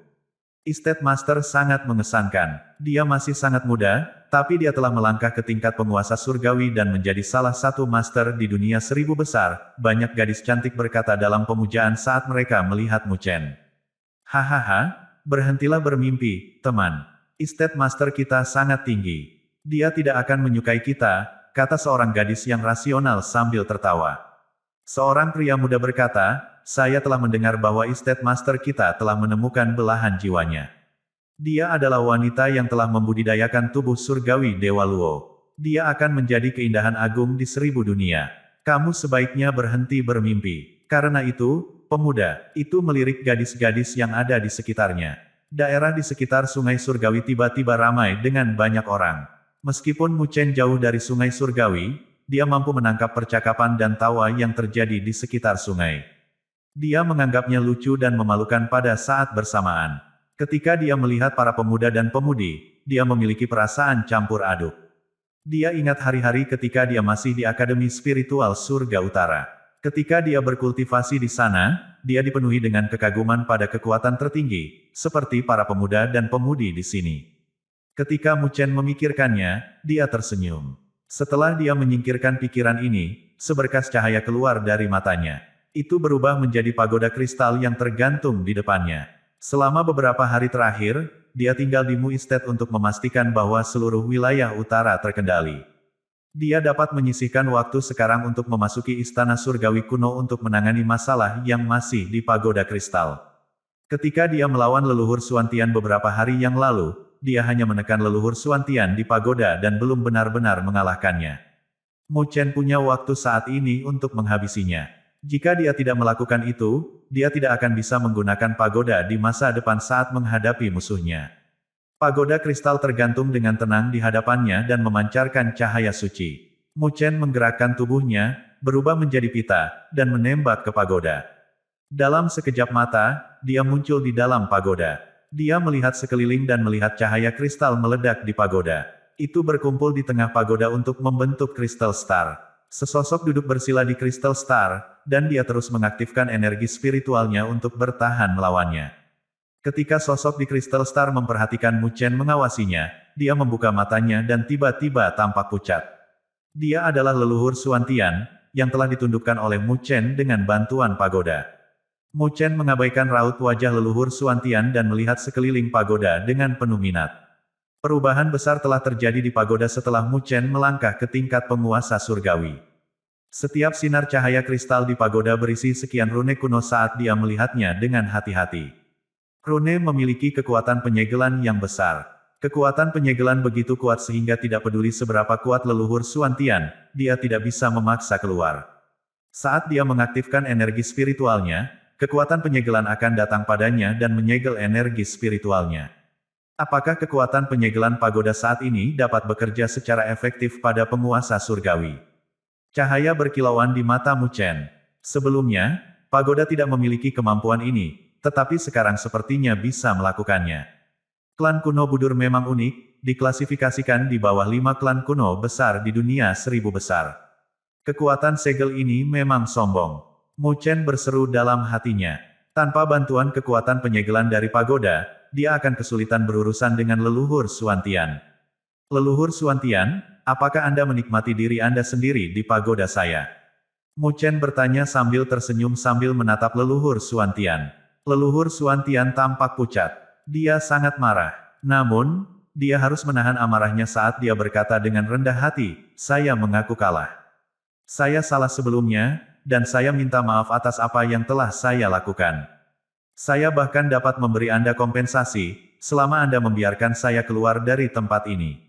Estate Master sangat mengesankan. Dia masih sangat muda, tapi dia telah melangkah ke tingkat penguasa surgawi dan menjadi salah satu master di dunia 1000 besar, banyak gadis cantik berkata dalam pemujaan saat mereka melihat Mu Chen. Hahaha, berhentilah bermimpi, teman. Estate Master kita sangat tinggi. Dia tidak akan menyukai kita, kata seorang gadis yang rasional sambil tertawa. Seorang pria muda berkata, saya telah mendengar bahwa Estate Master kita telah menemukan belahan jiwanya. Dia adalah wanita yang telah membudidayakan tubuh surgawi Dewa Luo. Dia akan menjadi keindahan agung di 1000 dunia. Kamu sebaiknya berhenti bermimpi. Karena itu, pemuda, itu melirik gadis-gadis yang ada di sekitarnya. Daerah di sekitar Sungai Surgawi tiba-tiba ramai dengan banyak orang. Meskipun Mu Chen jauh dari Sungai Surgawi, dia mampu menangkap percakapan dan tawa yang terjadi di sekitar sungai. Dia menganggapnya lucu dan memalukan pada saat bersamaan. Ketika dia melihat para pemuda dan pemudi, dia memiliki perasaan campur aduk. Dia ingat hari-hari ketika dia masih di Akademi Spiritual Surga Utara. Ketika dia berkultivasi di sana, dia dipenuhi dengan kekaguman pada kekuatan tertinggi, seperti para pemuda dan pemudi di sini. Ketika Mu Chen memikirkannya, dia tersenyum. Setelah dia menyingkirkan pikiran ini, seberkas cahaya keluar dari matanya. Itu berubah menjadi pagoda kristal yang tergantung di depannya. Selama beberapa hari terakhir, dia tinggal di Mu Istet untuk memastikan bahwa seluruh wilayah utara terkendali. Dia dapat menyisihkan waktu sekarang untuk memasuki Istana Surgawi kuno untuk menangani masalah yang masih di pagoda kristal. Ketika dia melawan leluhur Suantian beberapa hari yang lalu, dia hanya menekan leluhur Suantian di pagoda dan belum benar-benar mengalahkannya. Mu Chen punya waktu saat ini untuk menghabisinya. Jika dia tidak melakukan itu, dia tidak akan bisa menggunakan pagoda di masa depan saat menghadapi musuhnya. Pagoda kristal tergantung dengan tenang di hadapannya dan memancarkan cahaya suci. Mu Chen menggerakkan tubuhnya, berubah menjadi pita, dan menembak ke pagoda. Dalam sekejap mata, dia muncul di dalam pagoda. Dia melihat sekeliling dan melihat cahaya kristal meledak di pagoda. Itu berkumpul di tengah pagoda untuk membentuk Crystal Star. Sesosok duduk bersila di Crystal Star, dan dia terus mengaktifkan energi spiritualnya untuk bertahan melawannya. Ketika sosok di Crystal Star memperhatikan Mu Chen mengawasinya, dia membuka matanya dan tiba-tiba tampak pucat. Dia adalah leluhur Xuantian, yang telah ditundukkan oleh Mu Chen dengan bantuan pagoda. Mu Chen mengabaikan raut wajah leluhur Xuantian dan melihat sekeliling pagoda dengan penuh minat. Perubahan besar telah terjadi di pagoda setelah Mu Chen melangkah ke tingkat penguasa surgawi. Setiap sinar cahaya kristal di pagoda berisi sekian rune kuno saat dia melihatnya dengan hati-hati. Rune memiliki kekuatan penyegelan yang besar. Kekuatan penyegelan begitu kuat sehingga tidak peduli seberapa kuat leluhur Xuantian, dia tidak bisa memaksa keluar. Saat dia mengaktifkan energi spiritualnya, kekuatan penyegelan akan datang padanya dan menyegel energi spiritualnya. Apakah kekuatan penyegelan pagoda saat ini dapat bekerja secara efektif pada penguasa surgawi? Cahaya berkilauan di mata Mu Chen. Sebelumnya, pagoda tidak memiliki kemampuan ini, tetapi sekarang sepertinya bisa melakukannya. Klan kuno Budur memang unik, diklasifikasikan di bawah 5 klan kuno besar di dunia 1000 besar. Kekuatan segel ini memang sombong. Mu Chen berseru dalam hatinya. Tanpa bantuan kekuatan penyegelan dari pagoda, dia akan kesulitan berurusan dengan leluhur Xuantian. Leluhur Xuantian, apakah Anda menikmati diri Anda sendiri di pagoda saya? Mu Chen bertanya sambil tersenyum sambil menatap leluhur Xuantian. Leluhur Xuantian tampak pucat. Dia sangat marah. Namun, dia harus menahan amarahnya saat dia berkata dengan rendah hati, "Saya mengaku kalah. Saya salah sebelumnya, dan saya minta maaf atas apa yang telah saya lakukan. Saya bahkan dapat memberi Anda kompensasi, selama Anda membiarkan saya keluar dari tempat ini.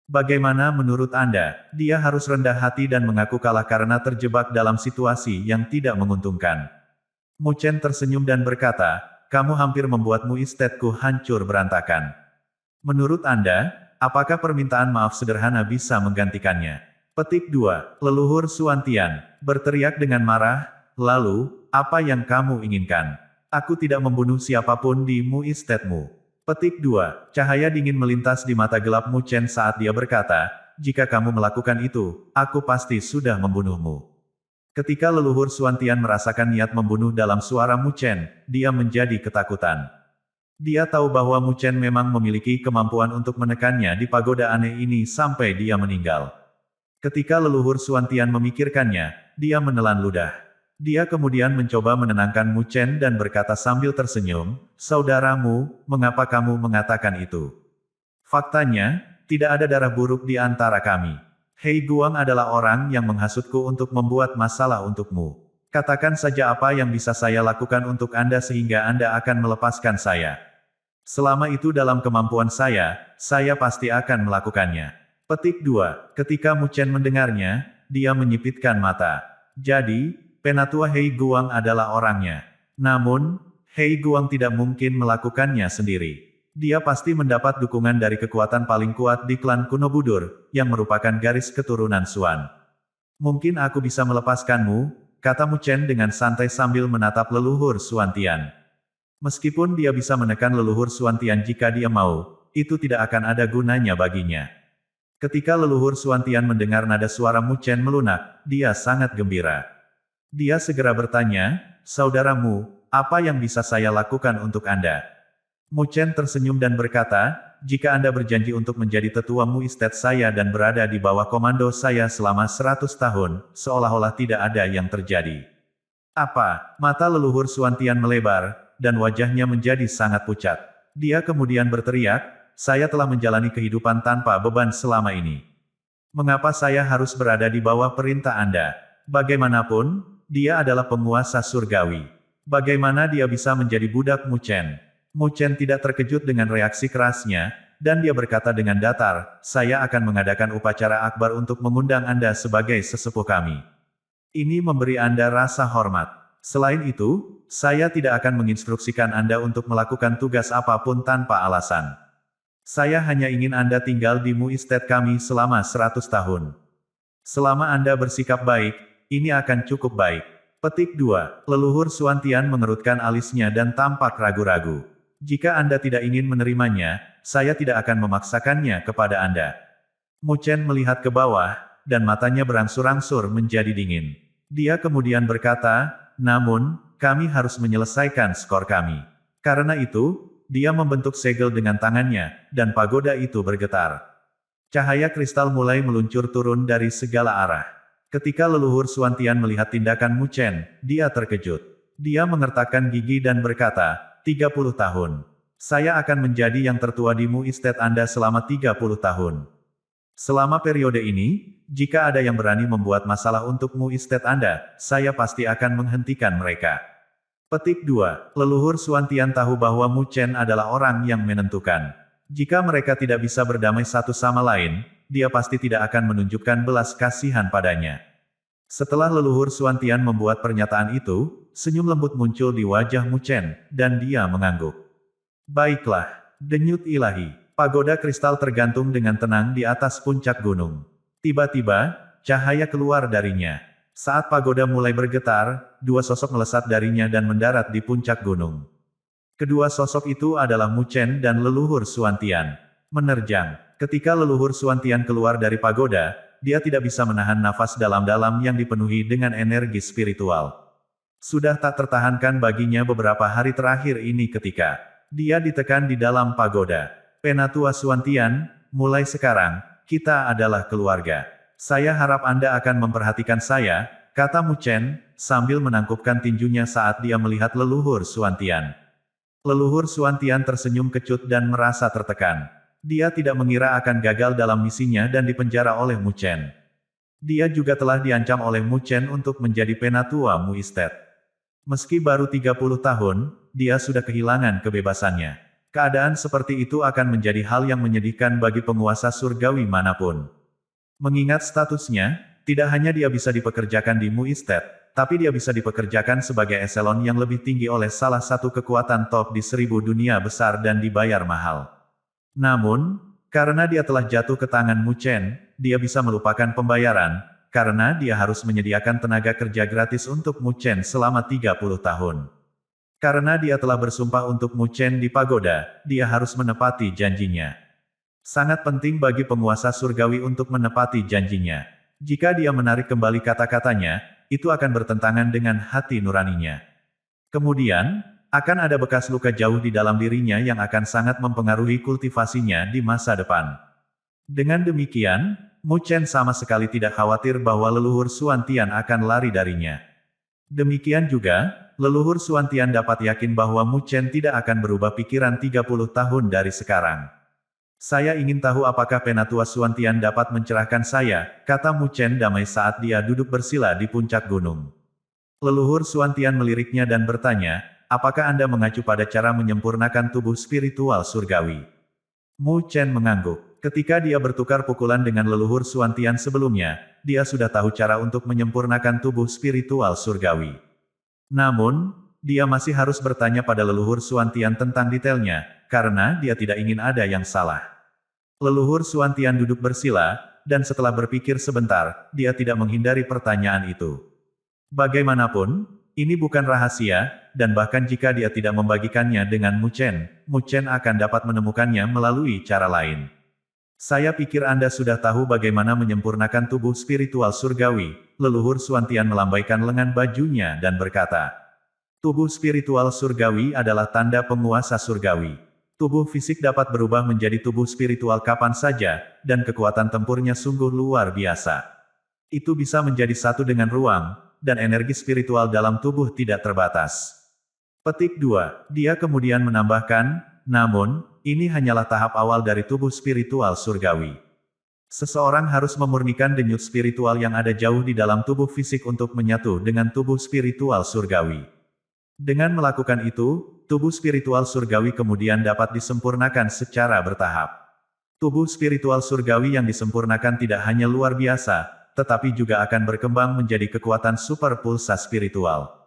Bagaimana menurut Anda?" Dia harus rendah hati dan mengaku kalah karena terjebak dalam situasi yang tidak menguntungkan. Mu Chen tersenyum dan berkata, "Kamu hampir membuat muistetku hancur berantakan. Menurut Anda, apakah permintaan maaf sederhana bisa menggantikannya?" Petik 2. Leluhur Xuantian berteriak dengan marah, "Lalu, apa yang kamu inginkan? Aku tidak membunuh siapapun di muistetmu." Petik 2. Cahaya dingin melintas di mata gelap Mu Chen saat dia berkata, "Jika kamu melakukan itu, aku pasti sudah membunuhmu." Ketika leluhur Xuantian merasakan niat membunuh dalam suara Mu Chen, dia menjadi ketakutan. Dia tahu bahwa Mu Chen memang memiliki kemampuan untuk menekannya di pagoda aneh ini sampai dia meninggal. Ketika leluhur Xuantian memikirkannya, dia menelan ludah. Dia kemudian mencoba menenangkan Mu Chen dan berkata sambil tersenyum, "Saudaramu, mengapa kamu mengatakan itu? Faktanya, tidak ada darah buruk di antara kami. Hei Guang adalah orang yang menghasutku untuk membuat masalah untukmu. Katakan saja apa yang bisa saya lakukan untuk Anda sehingga Anda akan melepaskan saya. Selama itu dalam kemampuan saya pasti akan melakukannya." Petik 2. Ketika Mu Chen mendengarnya, dia menyipitkan mata. Jadi, Penatua Hei Guang adalah orangnya. Namun, Hei Guang tidak mungkin melakukannya sendiri. Dia pasti mendapat dukungan dari kekuatan paling kuat di klan kuno Budur, yang merupakan garis keturunan Xuan. "Mungkin aku bisa melepaskanmu," kata Mu Chen dengan santai sambil menatap leluhur Xuantian. Meskipun dia bisa menekan leluhur Xuantian jika dia mau, itu tidak akan ada gunanya baginya. Ketika leluhur Xuantian mendengar nada suara Mu Chen melunak, dia sangat gembira. Dia segera bertanya, "Saudaramu, apa yang bisa saya lakukan untuk Anda?" Mu Chen tersenyum dan berkata, "Jika Anda berjanji untuk menjadi tetua muistet saya dan berada di bawah komando saya selama 100 tahun, seolah-olah tidak ada yang terjadi." Apa? Mata leluhur Xuantian melebar, dan wajahnya menjadi sangat pucat. Dia kemudian berteriak, "Saya telah menjalani kehidupan tanpa beban selama ini. Mengapa saya harus berada di bawah perintah Anda? Bagaimanapun, dia adalah penguasa surgawi. Bagaimana dia bisa menjadi budak Mu Chen?" Mu Chen tidak terkejut dengan reaksi kerasnya, dan dia berkata dengan datar, "Saya akan mengadakan upacara akbar untuk mengundang Anda sebagai sesepuh kami. Ini memberi Anda rasa hormat. Selain itu, saya tidak akan menginstruksikan Anda untuk melakukan tugas apapun tanpa alasan. Saya hanya ingin Anda tinggal di muistet kami selama 100 tahun. Selama Anda bersikap baik, ini akan cukup baik." Petik 2. Leluhur Xuantian mengerutkan alisnya dan tampak ragu-ragu. "Jika Anda tidak ingin menerimanya, saya tidak akan memaksakannya kepada Anda." Mu Chen melihat ke bawah, dan matanya berangsur-angsur menjadi dingin. Dia kemudian berkata, "Namun, kami harus menyelesaikan skor kami. Karena itu, dia membentuk segel dengan tangannya, dan pagoda itu bergetar. Cahaya kristal mulai meluncur turun dari segala arah. Ketika leluhur Xuantian melihat tindakan Mu Chen, dia terkejut. Dia mengertakkan gigi dan berkata, 30 tahun. Saya akan menjadi yang tertua di Mu Estate Anda selama 30 tahun. Selama periode ini, jika ada yang berani membuat masalah untuk Mu Estate Anda, saya pasti akan menghentikan mereka. Petik 2. Leluhur Xuantian tahu bahwa Mu Chen adalah orang yang menentukan. Jika mereka tidak bisa berdamai satu sama lain, dia pasti tidak akan menunjukkan belas kasihan padanya. Setelah leluhur Xuantian membuat pernyataan itu, senyum lembut muncul di wajah Mu Chen, dan dia mengangguk. Baiklah, denyut ilahi. Pagoda kristal tergantung dengan tenang di atas puncak gunung. Tiba-tiba, cahaya keluar darinya. Saat pagoda mulai bergetar, dua sosok melesat darinya dan mendarat di puncak gunung. Kedua sosok itu adalah Mu Chen dan leluhur Xuantian. Menerjang. Ketika leluhur Xuantian keluar dari pagoda, dia tidak bisa menahan nafas dalam-dalam yang dipenuhi dengan energi spiritual. Sudah tak tertahankan baginya beberapa hari terakhir ini ketika dia ditekan di dalam pagoda. Penatua Xuantian, mulai sekarang, kita adalah keluarga. Saya harap Anda akan memperhatikan saya, kata Mu Chen, sambil menangkupkan tinjunya saat dia melihat leluhur Xuantian. Leluhur Xuantian tersenyum kecut dan merasa tertekan. Dia tidak mengira akan gagal dalam misinya dan dipenjara oleh Mu Chen. Dia juga telah diancam oleh Mu Chen untuk menjadi penatua Mu Estate. Meski baru 30 tahun, dia sudah kehilangan kebebasannya. Keadaan seperti itu akan menjadi hal yang menyedihkan bagi penguasa surgawi manapun. Mengingat statusnya, tidak hanya dia bisa dipekerjakan di Mu Estate, tapi dia bisa dipekerjakan sebagai eselon yang lebih tinggi oleh salah satu kekuatan top di 1000 dunia besar dan dibayar mahal. Namun, karena dia telah jatuh ke tangan Mu Chen, dia bisa melupakan pembayaran, karena dia harus menyediakan tenaga kerja gratis untuk Mu Chen selama 30 tahun. Karena dia telah bersumpah untuk Mu Chen di pagoda, dia harus menepati janjinya. Sangat penting bagi penguasa surgawi untuk menepati janjinya. Jika dia menarik kembali kata-katanya, itu akan bertentangan dengan hati nuraninya. Kemudian, akan ada bekas luka jauh di dalam dirinya yang akan sangat mempengaruhi kultivasinya di masa depan. Dengan demikian, Mu Chen sama sekali tidak khawatir bahwa leluhur Xuantian akan lari darinya. Demikian juga, leluhur Xuantian dapat yakin bahwa Mu Chen tidak akan berubah pikiran 30 tahun dari sekarang. Saya ingin tahu apakah penatua Xuantian dapat mencerahkan saya, kata Mu Chen damai saat dia duduk bersila di puncak gunung. Leluhur Xuantian meliriknya dan bertanya, apakah Anda mengacu pada cara menyempurnakan tubuh spiritual surgawi? Mu Chen mengangguk. Ketika dia bertukar pukulan dengan leluhur Xuantian sebelumnya, dia sudah tahu cara untuk menyempurnakan tubuh spiritual surgawi. Namun, dia masih harus bertanya pada leluhur Xuantian tentang detailnya, karena dia tidak ingin ada yang salah. Leluhur Xuantian duduk bersila, dan setelah berpikir sebentar, dia tidak menghindari pertanyaan itu. Bagaimanapun, ini bukan rahasia, dan bahkan jika dia tidak membagikannya dengan Mu Chen akan dapat menemukannya melalui cara lain. Saya pikir Anda sudah tahu bagaimana menyempurnakan tubuh spiritual surgawi. Leluhur Xuantian melambaikan lengan bajunya dan berkata, tubuh spiritual surgawi adalah tanda penguasa surgawi. Tubuh fisik dapat berubah menjadi tubuh spiritual kapan saja, dan kekuatan tempurnya sungguh luar biasa. Itu bisa menjadi satu dengan ruang, dan energi spiritual dalam tubuh tidak terbatas. Petik 2. Dia kemudian menambahkan, namun, ini hanyalah tahap awal dari tubuh spiritual surgawi. Seseorang harus memurnikan denyut spiritual yang ada jauh di dalam tubuh fisik untuk menyatu dengan tubuh spiritual surgawi. Dengan melakukan itu, tubuh spiritual surgawi kemudian dapat disempurnakan secara bertahap. Tubuh spiritual surgawi yang disempurnakan tidak hanya luar biasa, tetapi juga akan berkembang menjadi kekuatan super pulsa spiritual.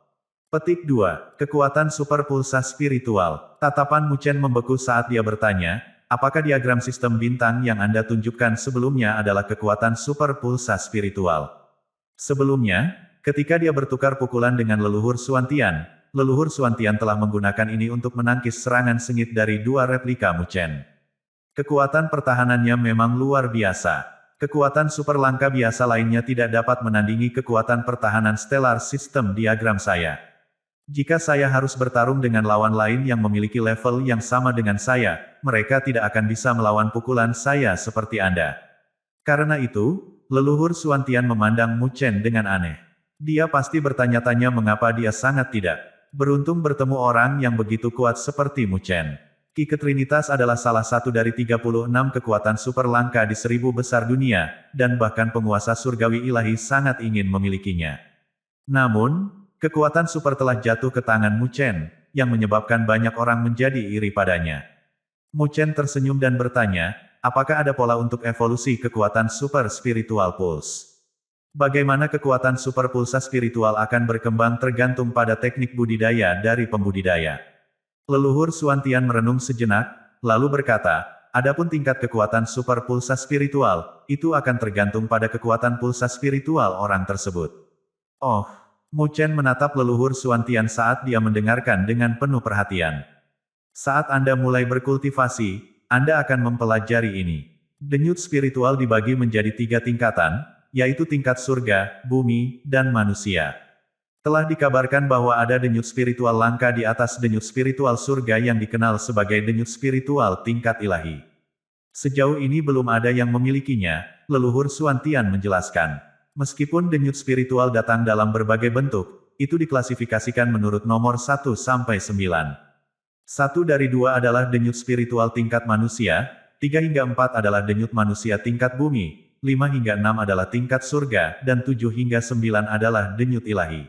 Petik 2. Kekuatan super pulsa spiritual. Tatapan Mu Chen membeku saat dia bertanya, apakah diagram sistem bintang yang Anda tunjukkan sebelumnya adalah kekuatan super pulsa spiritual? Sebelumnya, ketika dia bertukar pukulan dengan leluhur Xuantian telah menggunakan ini untuk menangkis serangan sengit dari dua replika Mu Chen. Kekuatan pertahanannya memang luar biasa. Kekuatan super langka biasa lainnya tidak dapat menandingi kekuatan pertahanan stellar sistem diagram saya. Jika saya harus bertarung dengan lawan lain yang memiliki level yang sama dengan saya, mereka tidak akan bisa melawan pukulan saya seperti Anda. Karena itu, leluhur Xuantian memandang Mu Chen dengan aneh. Dia pasti bertanya-tanya mengapa dia sangat tidak beruntung bertemu orang yang begitu kuat seperti Mu Chen. Ki Ketrinitas adalah salah satu dari 36 kekuatan super langka di 1000 besar dunia, dan bahkan penguasa surgawi ilahi sangat ingin memilikinya. Namun, kekuatan super telah jatuh ke tangan Mu Chen, yang menyebabkan banyak orang menjadi iri padanya. Mu Chen tersenyum dan bertanya, apakah ada pola untuk evolusi kekuatan super spiritual pulse? Bagaimana kekuatan super pulsa spiritual akan berkembang tergantung pada teknik budidaya dari pembudidaya. Leluhur Xuantian merenung sejenak, lalu berkata, adapun tingkat kekuatan super pulsa spiritual, itu akan tergantung pada kekuatan pulsa spiritual orang tersebut. Oh, Mu Chen menatap leluhur Xuantian saat dia mendengarkan dengan penuh perhatian. Saat Anda mulai berkultivasi, Anda akan mempelajari ini. Denyut spiritual dibagi menjadi 3 tingkatan, yaitu tingkat surga, bumi, dan manusia. Telah dikabarkan bahwa ada denyut spiritual langka di atas denyut spiritual surga yang dikenal sebagai denyut spiritual tingkat ilahi. Sejauh ini belum ada yang memilikinya, leluhur Xuantian menjelaskan. Meskipun denyut spiritual datang dalam berbagai bentuk, itu diklasifikasikan menurut nomor 1 sampai 9. 1 dari 2 adalah denyut spiritual tingkat manusia, 3 hingga 4 adalah denyut manusia tingkat bumi, 5 hingga 6 adalah tingkat surga, dan 7 hingga 9 adalah denyut ilahi.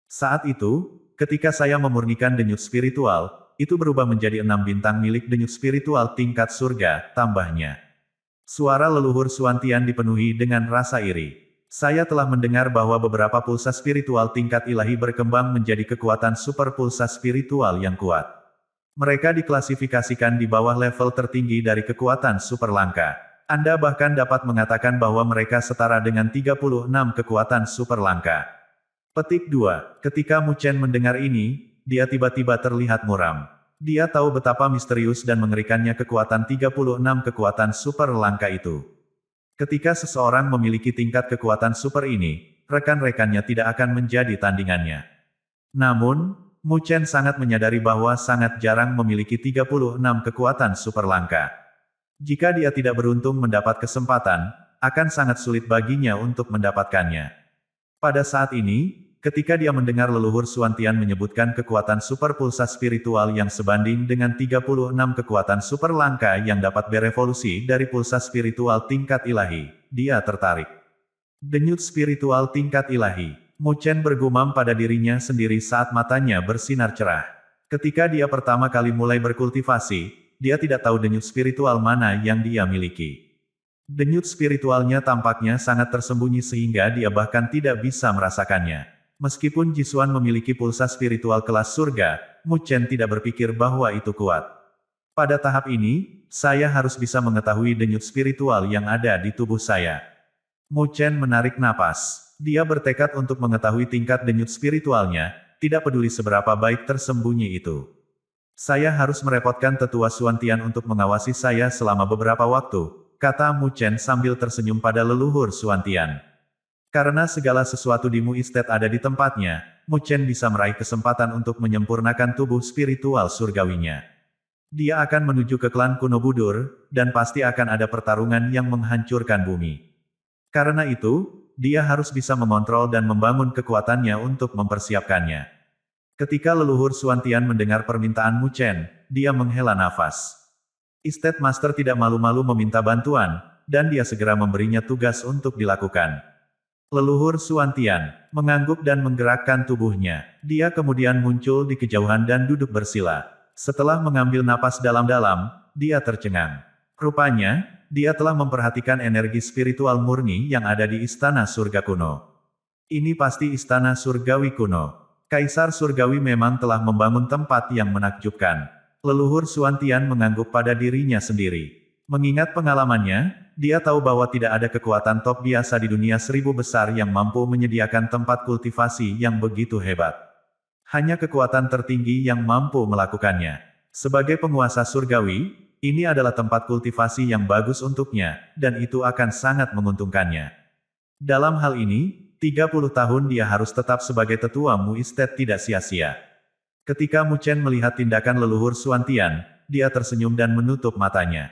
Saat itu, ketika saya memurnikan denyut spiritual, itu berubah menjadi 6 bintang milik denyut spiritual tingkat surga, tambahnya. Suara leluhur Xuantian dipenuhi dengan rasa iri. Saya telah mendengar bahwa beberapa pulsa spiritual tingkat ilahi berkembang menjadi kekuatan super pulsa spiritual yang kuat. Mereka diklasifikasikan di bawah level tertinggi dari kekuatan super langka. Anda bahkan dapat mengatakan bahwa mereka setara dengan 36 kekuatan super langka. Petik 2. Ketika Mu Chen mendengar ini, dia tiba-tiba terlihat muram. Dia tahu betapa misterius dan mengerikannya kekuatan 36 kekuatan super langka itu. Ketika seseorang memiliki tingkat kekuatan super ini, rekan-rekannya tidak akan menjadi tandingannya. Namun, Mu Chen sangat menyadari bahwa sangat jarang memiliki 36 kekuatan super langka. Jika dia tidak beruntung mendapat kesempatan, akan sangat sulit baginya untuk mendapatkannya. Pada saat ini, ketika dia mendengar leluhur Xuantian menyebutkan kekuatan super pulsa spiritual yang sebanding dengan 36 kekuatan super langka yang dapat berevolusi dari pulsa spiritual tingkat ilahi, dia tertarik. Denyut spiritual tingkat ilahi. Mu Chen bergumam pada dirinya sendiri saat matanya bersinar cerah. Ketika dia pertama kali mulai berkultivasi, dia tidak tahu denyut spiritual mana yang dia miliki. Denyut spiritualnya tampaknya sangat tersembunyi sehingga dia bahkan tidak bisa merasakannya. Meskipun Jisuan memiliki pulsa spiritual kelas surga, Mu Chen tidak berpikir bahwa itu kuat. Pada tahap ini, saya harus bisa mengetahui denyut spiritual yang ada di tubuh saya. Mu Chen menarik napas. Dia bertekad untuk mengetahui tingkat denyut spiritualnya, tidak peduli seberapa baik tersembunyi itu. Saya harus merepotkan tetua Xuantian untuk mengawasi saya selama beberapa waktu, kata Mu Chen sambil tersenyum pada leluhur Xuantian. Karena segala sesuatu di Mu Estate ada di tempatnya, Mu Chen bisa meraih kesempatan untuk menyempurnakan tubuh spiritual surgawinya. Dia akan menuju ke klan kuno Budur, dan pasti akan ada pertarungan yang menghancurkan bumi. Karena itu, dia harus bisa mengontrol dan membangun kekuatannya untuk mempersiapkannya. Ketika leluhur Xuantian mendengar permintaan Mu Chen, dia menghela nafas. Estate Master tidak malu-malu meminta bantuan, dan dia segera memberinya tugas untuk dilakukan. Leluhur Xuantian mengangguk dan menggerakkan tubuhnya. Dia kemudian muncul di kejauhan dan duduk bersila. Setelah mengambil napas dalam-dalam, dia tercengang. Rupanya, dia telah memperhatikan energi spiritual murni yang ada di Istana Surga Kuno. Ini pasti Istana Surgawi Kuno. Kaisar Surgawi memang telah membangun tempat yang menakjubkan. Leluhur Xuantian mengangguk pada dirinya sendiri. Mengingat pengalamannya, dia tahu bahwa tidak ada kekuatan top biasa di dunia 1000 besar yang mampu menyediakan tempat kultivasi yang begitu hebat. Hanya kekuatan tertinggi yang mampu melakukannya. Sebagai penguasa surgawi, ini adalah tempat kultivasi yang bagus untuknya, dan itu akan sangat menguntungkannya. Dalam hal ini, 30 tahun dia harus tetap sebagai tetua Mu Estate tidak sia-sia. Ketika Mu Chen melihat tindakan leluhur Xuantian, dia tersenyum dan menutup matanya.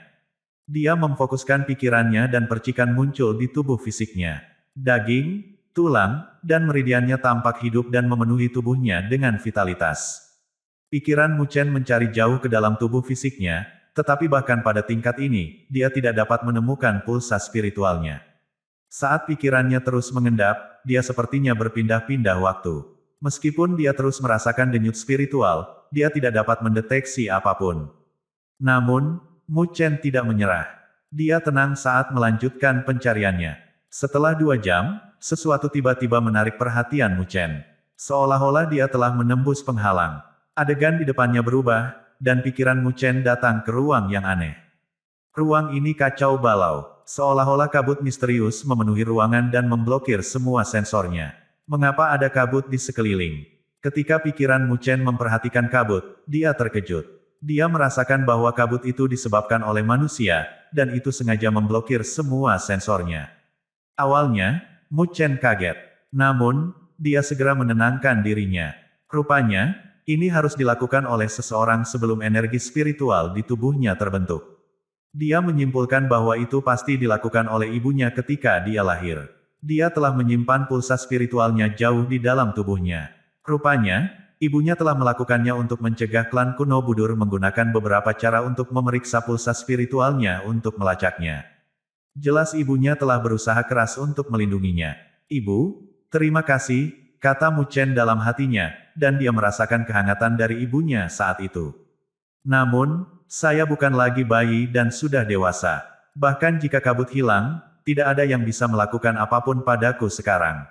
Dia memfokuskan pikirannya dan percikan muncul di tubuh fisiknya. Daging, tulang, dan meridiannya tampak hidup dan memenuhi tubuhnya dengan vitalitas. Pikiran Mu Chen mencari jauh ke dalam tubuh fisiknya, tetapi bahkan pada tingkat ini, dia tidak dapat menemukan pulsa spiritualnya. Saat pikirannya terus mengendap, dia sepertinya berpindah-pindah waktu. Meskipun dia terus merasakan denyut spiritual, dia tidak dapat mendeteksi apapun. Namun, Mu Chen tidak menyerah. Dia tenang saat melanjutkan pencariannya. Setelah 2 jam, sesuatu tiba-tiba menarik perhatian Mu Chen. Seolah-olah dia telah menembus penghalang. Adegan di depannya berubah, dan pikiran Mu Chen datang ke ruang yang aneh. Ruang ini kacau balau. Seolah-olah kabut misterius memenuhi ruangan dan memblokir semua sensornya. Mengapa ada kabut di sekeliling? Ketika pikiran Mu Chen memperhatikan kabut, dia terkejut. Dia merasakan bahwa kabut itu disebabkan oleh manusia, dan itu sengaja memblokir semua sensornya. Awalnya, Mu Chen kaget. Namun, dia segera menenangkan dirinya. Rupanya, ini harus dilakukan oleh seseorang sebelum energi spiritual di tubuhnya terbentuk. Dia menyimpulkan bahwa itu pasti dilakukan oleh ibunya ketika dia lahir. Dia telah menyimpan pulsa spiritualnya jauh di dalam tubuhnya. Rupanya, ibunya telah melakukannya untuk mencegah klan kuno Budur menggunakan beberapa cara untuk memeriksa pulsa spiritualnya untuk melacaknya. Jelas ibunya telah berusaha keras untuk melindunginya. Ibu, terima kasih, kata Mu Chen dalam hatinya, dan dia merasakan kehangatan dari ibunya saat itu. Namun, saya bukan lagi bayi dan sudah dewasa. Bahkan jika kabut hilang, tidak ada yang bisa melakukan apapun padaku sekarang.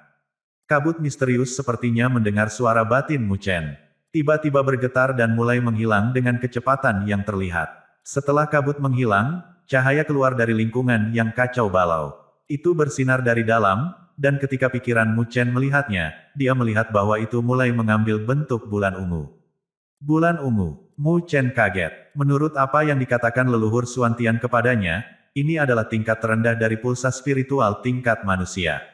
Kabut misterius sepertinya mendengar suara batin Mu Chen. Tiba-tiba bergetar dan mulai menghilang dengan kecepatan yang terlihat. Setelah kabut menghilang, cahaya keluar dari lingkungan yang kacau balau. Itu bersinar dari dalam, dan ketika pikiran Mu Chen melihatnya, dia melihat bahwa itu mulai mengambil bentuk bulan ungu. Bulan ungu. Mu Chen kaget. Menurut apa yang dikatakan leluhur Xuantian kepadanya, ini adalah tingkat terendah dari pulsa spiritual tingkat manusia.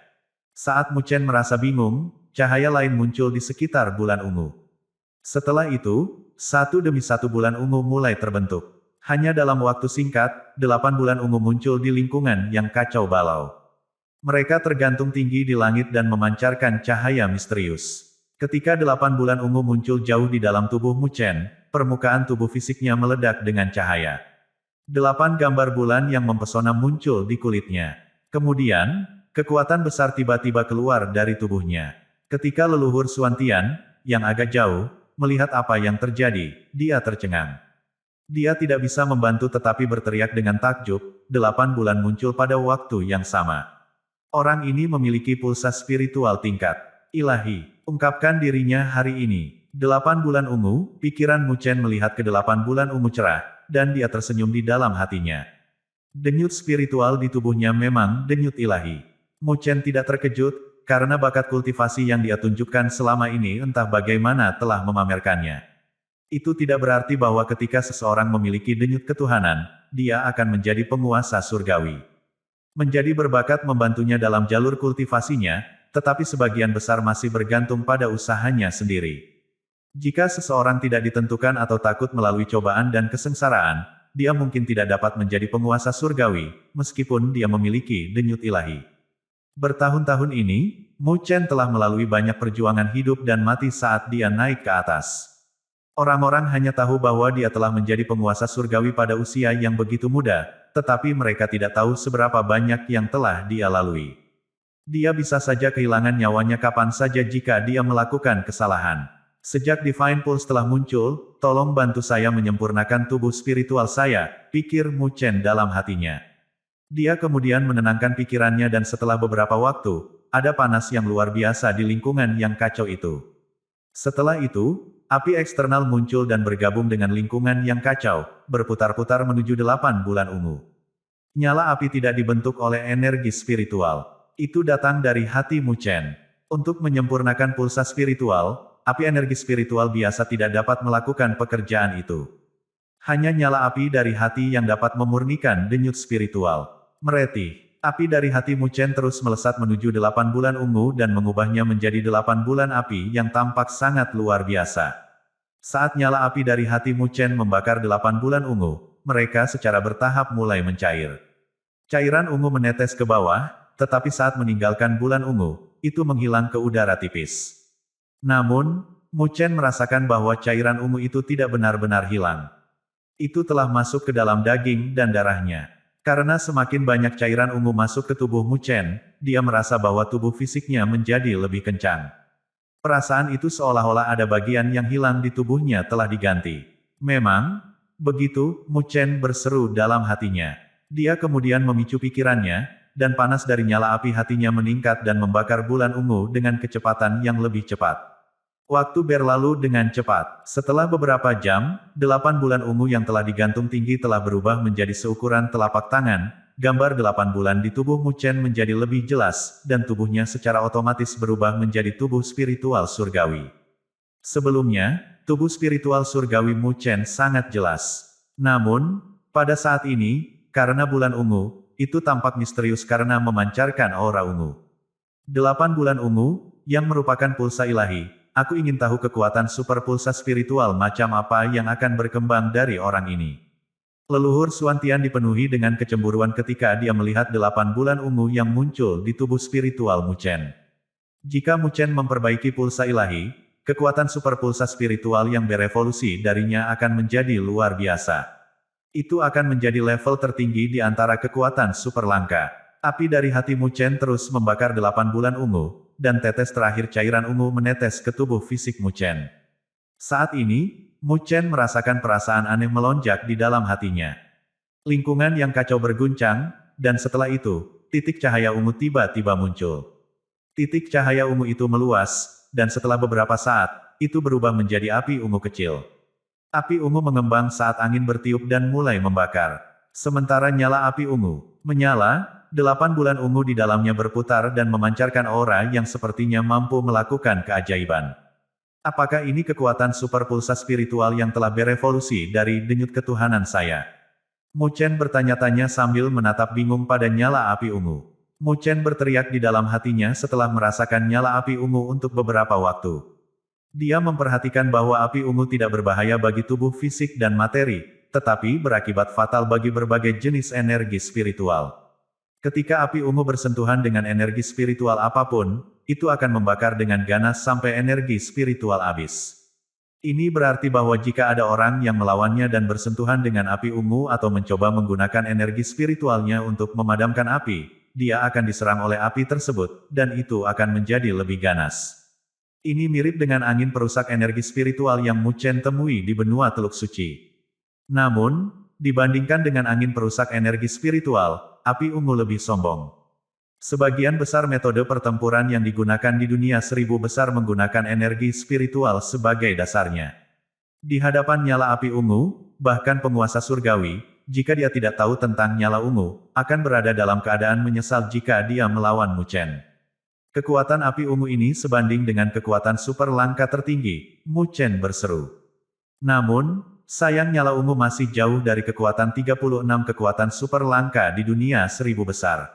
Saat Mu Chen merasa bingung, cahaya lain muncul di sekitar bulan ungu. Setelah itu, satu demi satu bulan ungu mulai terbentuk. Hanya dalam waktu singkat, 8 bulan ungu muncul di lingkungan yang kacau balau. Mereka tergantung tinggi di langit dan memancarkan cahaya misterius. Ketika 8 bulan ungu muncul jauh di dalam tubuh Mu Chen, permukaan tubuh fisiknya meledak dengan cahaya. 8 gambar bulan yang mempesona muncul di kulitnya. Kemudian, kekuatan besar tiba-tiba keluar dari tubuhnya. Ketika leluhur Xuantian, yang agak jauh, melihat apa yang terjadi, dia tercengang. Dia tidak bisa membantu tetapi berteriak dengan takjub, 8 bulan muncul pada waktu yang sama. Orang ini memiliki pulsa spiritual tingkat ilahi. Ungkapkan dirinya hari ini. 8 bulan ungu, pikiran Mu Chen melihat ke 8 bulan ungu cerah, dan dia tersenyum di dalam hatinya. Denyut spiritual di tubuhnya memang denyut ilahi. Mu Chen tidak terkejut, karena bakat kultivasi yang dia tunjukkan selama ini entah bagaimana telah memamerkannya. Itu tidak berarti bahwa ketika seseorang memiliki denyut ketuhanan, dia akan menjadi penguasa surgawi. Menjadi berbakat membantunya dalam jalur kultivasinya, tetapi sebagian besar masih bergantung pada usahanya sendiri. Jika seseorang tidak ditentukan atau takut melalui cobaan dan kesengsaraan, dia mungkin tidak dapat menjadi penguasa surgawi, meskipun dia memiliki denyut ilahi. Bertahun-tahun ini, Mu Chen telah melalui banyak perjuangan hidup dan mati saat dia naik ke atas. Orang-orang hanya tahu bahwa dia telah menjadi penguasa surgawi pada usia yang begitu muda, tetapi mereka tidak tahu seberapa banyak yang telah dia lalui. Dia bisa saja kehilangan nyawanya kapan saja jika dia melakukan kesalahan. Sejak Divine Pulse telah muncul, tolong bantu saya menyempurnakan tubuh spiritual saya, pikir Mu Chen dalam hatinya. Dia kemudian menenangkan pikirannya dan setelah beberapa waktu, ada panas yang luar biasa di lingkungan yang kacau itu. Setelah itu, api eksternal muncul dan bergabung dengan lingkungan yang kacau, berputar-putar menuju 8 bulan ungu. Nyala api tidak dibentuk oleh energi spiritual. Itu datang dari hati Mu Chen. Untuk menyempurnakan pulsa spiritual, api energi spiritual biasa tidak dapat melakukan pekerjaan itu. Hanya nyala api dari hati yang dapat memurnikan denyut spiritual. Meretih. Api dari hati Mu Chen terus melesat menuju 8 bulan ungu dan mengubahnya menjadi 8 bulan api yang tampak sangat luar biasa. Saat nyala api dari hati Mu Chen membakar 8 bulan ungu, mereka secara bertahap mulai mencair. Cairan ungu menetes ke bawah, tetapi saat meninggalkan bulan ungu, itu menghilang ke udara tipis. Namun, Mu Chen merasakan bahwa cairan ungu itu tidak benar-benar hilang. Itu telah masuk ke dalam daging dan darahnya. Karena semakin banyak cairan ungu masuk ke tubuh Mu Chen, dia merasa bahwa tubuh fisiknya menjadi lebih kencang. Perasaan itu seolah-olah ada bagian yang hilang di tubuhnya telah diganti. Memang, begitu, Mu Chen berseru dalam hatinya. Dia kemudian memicu pikirannya, dan panas dari nyala api hatinya meningkat dan membakar bulan ungu dengan kecepatan yang lebih cepat. Waktu berlalu dengan cepat. Setelah beberapa jam, 8 bulan ungu yang telah digantung tinggi telah berubah menjadi seukuran telapak tangan. Gambar 8 bulan di tubuh Mu Chen menjadi lebih jelas, dan tubuhnya secara otomatis berubah menjadi tubuh spiritual surgawi. Sebelumnya, tubuh spiritual surgawi Mu Chen sangat jelas. Namun, pada saat ini, karena bulan ungu, itu tampak misterius karena memancarkan aura ungu. 8 bulan ungu, yang merupakan pulsa ilahi. Aku ingin tahu kekuatan super pulsa spiritual macam apa yang akan berkembang dari orang ini. Leluhur Xuantian dipenuhi dengan kecemburuan ketika dia melihat 8 bulan ungu yang muncul di tubuh spiritual Mu Chen. Jika Mu Chen memperbaiki pulsa ilahi, kekuatan super pulsa spiritual yang berevolusi darinya akan menjadi luar biasa. Itu akan menjadi level tertinggi di antara kekuatan super langka. Api dari hati Mu Chen terus membakar 8 bulan ungu, dan tetes terakhir cairan ungu menetes ke tubuh fisik Mu Chen. Saat ini, Mu Chen merasakan perasaan aneh melonjak di dalam hatinya. Lingkungan yang kacau berguncang, dan setelah itu, titik cahaya ungu tiba-tiba muncul. Titik cahaya ungu itu meluas, dan setelah beberapa saat, itu berubah menjadi api ungu kecil. Api ungu mengembang saat angin bertiup dan mulai membakar. Sementara nyala api ungu menyala, 8 bulan ungu di dalamnya berputar dan memancarkan aura yang sepertinya mampu melakukan keajaiban. Apakah ini kekuatan super pulsa spiritual yang telah berevolusi dari denyut ketuhanan saya? Mu Chen bertanya-tanya sambil menatap bingung pada nyala api ungu. Mu Chen berteriak di dalam hatinya setelah merasakan nyala api ungu untuk beberapa waktu. Dia memperhatikan bahwa api ungu tidak berbahaya bagi tubuh fisik dan materi, tetapi berakibat fatal bagi berbagai jenis energi spiritual. Ketika api ungu bersentuhan dengan energi spiritual apapun, itu akan membakar dengan ganas sampai energi spiritual habis. Ini berarti bahwa jika ada orang yang melawannya dan bersentuhan dengan api ungu atau mencoba menggunakan energi spiritualnya untuk memadamkan api, dia akan diserang oleh api tersebut, dan itu akan menjadi lebih ganas. Ini mirip dengan angin perusak energi spiritual yang Mu Chen temui di benua Teluk Suci. Namun, dibandingkan dengan angin perusak energi spiritual, api ungu lebih sombong. Sebagian besar metode pertempuran yang digunakan di dunia 1000 besar menggunakan energi spiritual sebagai dasarnya. Di hadapan nyala api ungu, bahkan penguasa surgawi, jika dia tidak tahu tentang nyala ungu, akan berada dalam keadaan menyesal jika dia melawan Mu Chen. Kekuatan api ungu ini sebanding dengan kekuatan super langka tertinggi, Mu Chen berseru. Namun, sayang nyala ungu masih jauh dari kekuatan 36 kekuatan super langka di dunia 1000 besar.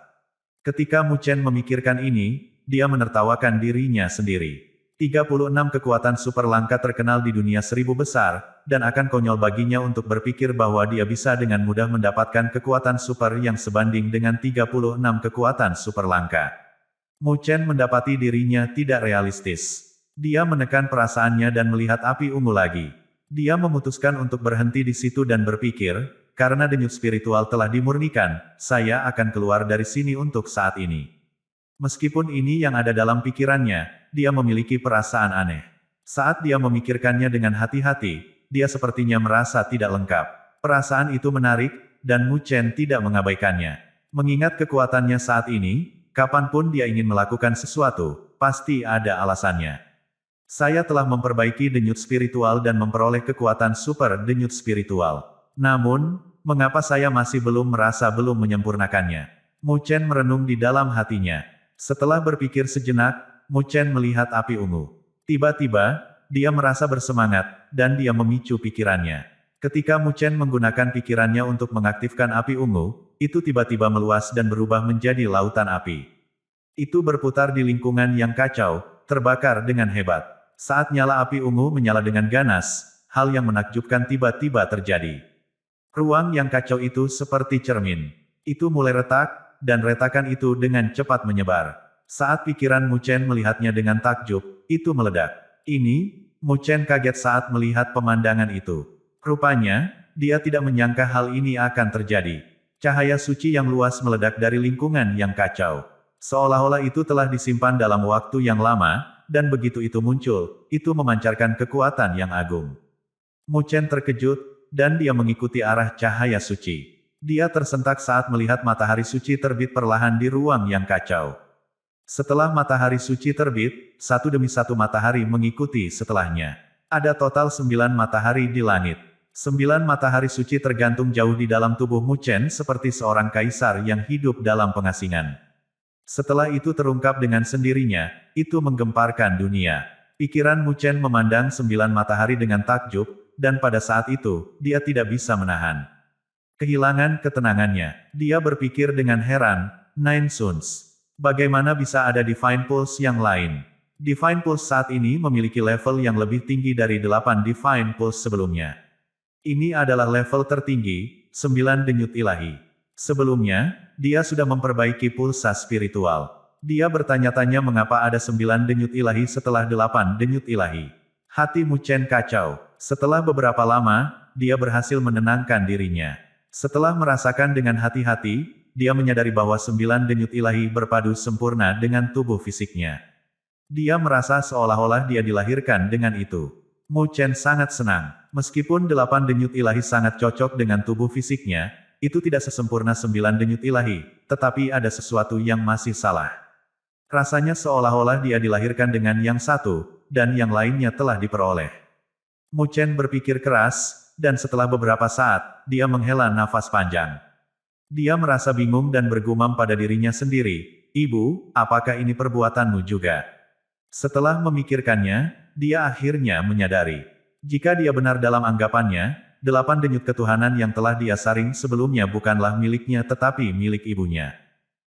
Ketika Mu Chen memikirkan ini, dia menertawakan dirinya sendiri. 36 kekuatan super langka terkenal di dunia 1000 besar, dan akan konyol baginya untuk berpikir bahwa dia bisa dengan mudah mendapatkan kekuatan super yang sebanding dengan 36 kekuatan super langka. Mu Chen mendapati dirinya tidak realistis. Dia menekan perasaannya dan melihat api ungu lagi. Dia memutuskan untuk berhenti di situ dan berpikir, karena denyut spiritual telah dimurnikan, saya akan keluar dari sini untuk saat ini. Meskipun ini yang ada dalam pikirannya, dia memiliki perasaan aneh. Saat dia memikirkannya dengan hati-hati, dia sepertinya merasa tidak lengkap. Perasaan itu menarik, dan Mu Chen tidak mengabaikannya. Mengingat kekuatannya saat ini, kapanpun dia ingin melakukan sesuatu, pasti ada alasannya. Saya telah memperbaiki denyut spiritual dan memperoleh kekuatan super denyut spiritual. Namun, mengapa saya masih belum merasa belum menyempurnakannya? Mu Chen merenung di dalam hatinya. Setelah berpikir sejenak, Mu Chen melihat api ungu. Tiba-tiba, dia merasa bersemangat, dan dia memicu pikirannya. Ketika Mu Chen menggunakan pikirannya untuk mengaktifkan api ungu, itu tiba-tiba meluas dan berubah menjadi lautan api. Itu berputar di lingkungan yang kacau, terbakar dengan hebat. Saat nyala api ungu menyala dengan ganas, hal yang menakjubkan tiba-tiba terjadi. Ruang yang kacau itu seperti cermin. Itu mulai retak, dan retakan itu dengan cepat menyebar. Saat pikiran Mu Chen melihatnya dengan takjub, itu meledak. Ini, Mu Chen kaget saat melihat pemandangan itu. Rupanya, dia tidak menyangka hal ini akan terjadi. Cahaya suci yang luas meledak dari lingkungan yang kacau. Seolah-olah itu telah disimpan dalam waktu yang lama, dan begitu itu muncul, itu memancarkan kekuatan yang agung. Mu Chen terkejut, dan dia mengikuti arah cahaya suci. Dia tersentak saat melihat matahari suci terbit perlahan di ruang yang kacau. Setelah matahari suci terbit, satu demi satu matahari mengikuti setelahnya. Ada total 9 matahari di langit. 9 matahari suci tergantung jauh di dalam tubuh Mu Chen seperti seorang kaisar yang hidup dalam pengasingan. Setelah itu terungkap dengan sendirinya, itu menggemparkan dunia. Pikiran Mu Chen memandang 9 matahari dengan takjub, dan pada saat itu, dia tidak bisa menahan kehilangan ketenangannya. Dia berpikir dengan heran, Nine Suns. Bagaimana bisa ada Divine Pulse yang lain? Divine Pulse saat ini memiliki level yang lebih tinggi dari 8 Divine Pulse sebelumnya. Ini adalah level tertinggi, 9 denyut ilahi. Sebelumnya, dia sudah memperbaiki pulsa spiritual. Dia bertanya-tanya mengapa ada 9 denyut ilahi setelah 8 denyut ilahi. Hati Mu Chen kacau. Setelah beberapa lama, dia berhasil menenangkan dirinya. Setelah merasakan dengan hati-hati, dia menyadari bahwa 9 denyut ilahi berpadu sempurna dengan tubuh fisiknya. Dia merasa seolah-olah dia dilahirkan dengan itu. Mu Chen sangat senang. Meskipun 8 denyut ilahi sangat cocok dengan tubuh fisiknya, itu tidak sesempurna 9 denyut ilahi, tetapi ada sesuatu yang masih salah. Rasanya seolah-olah dia dilahirkan dengan yang satu, dan yang lainnya telah diperoleh. Mu Chen berpikir keras, dan setelah beberapa saat, dia menghela nafas panjang. Dia merasa bingung dan bergumam pada dirinya sendiri, "Ibu, apakah ini perbuatanmu juga?" Setelah memikirkannya, dia akhirnya menyadari. Jika dia benar dalam anggapannya, 8 denyut ketuhanan yang telah dia saring sebelumnya bukanlah miliknya tetapi milik ibunya.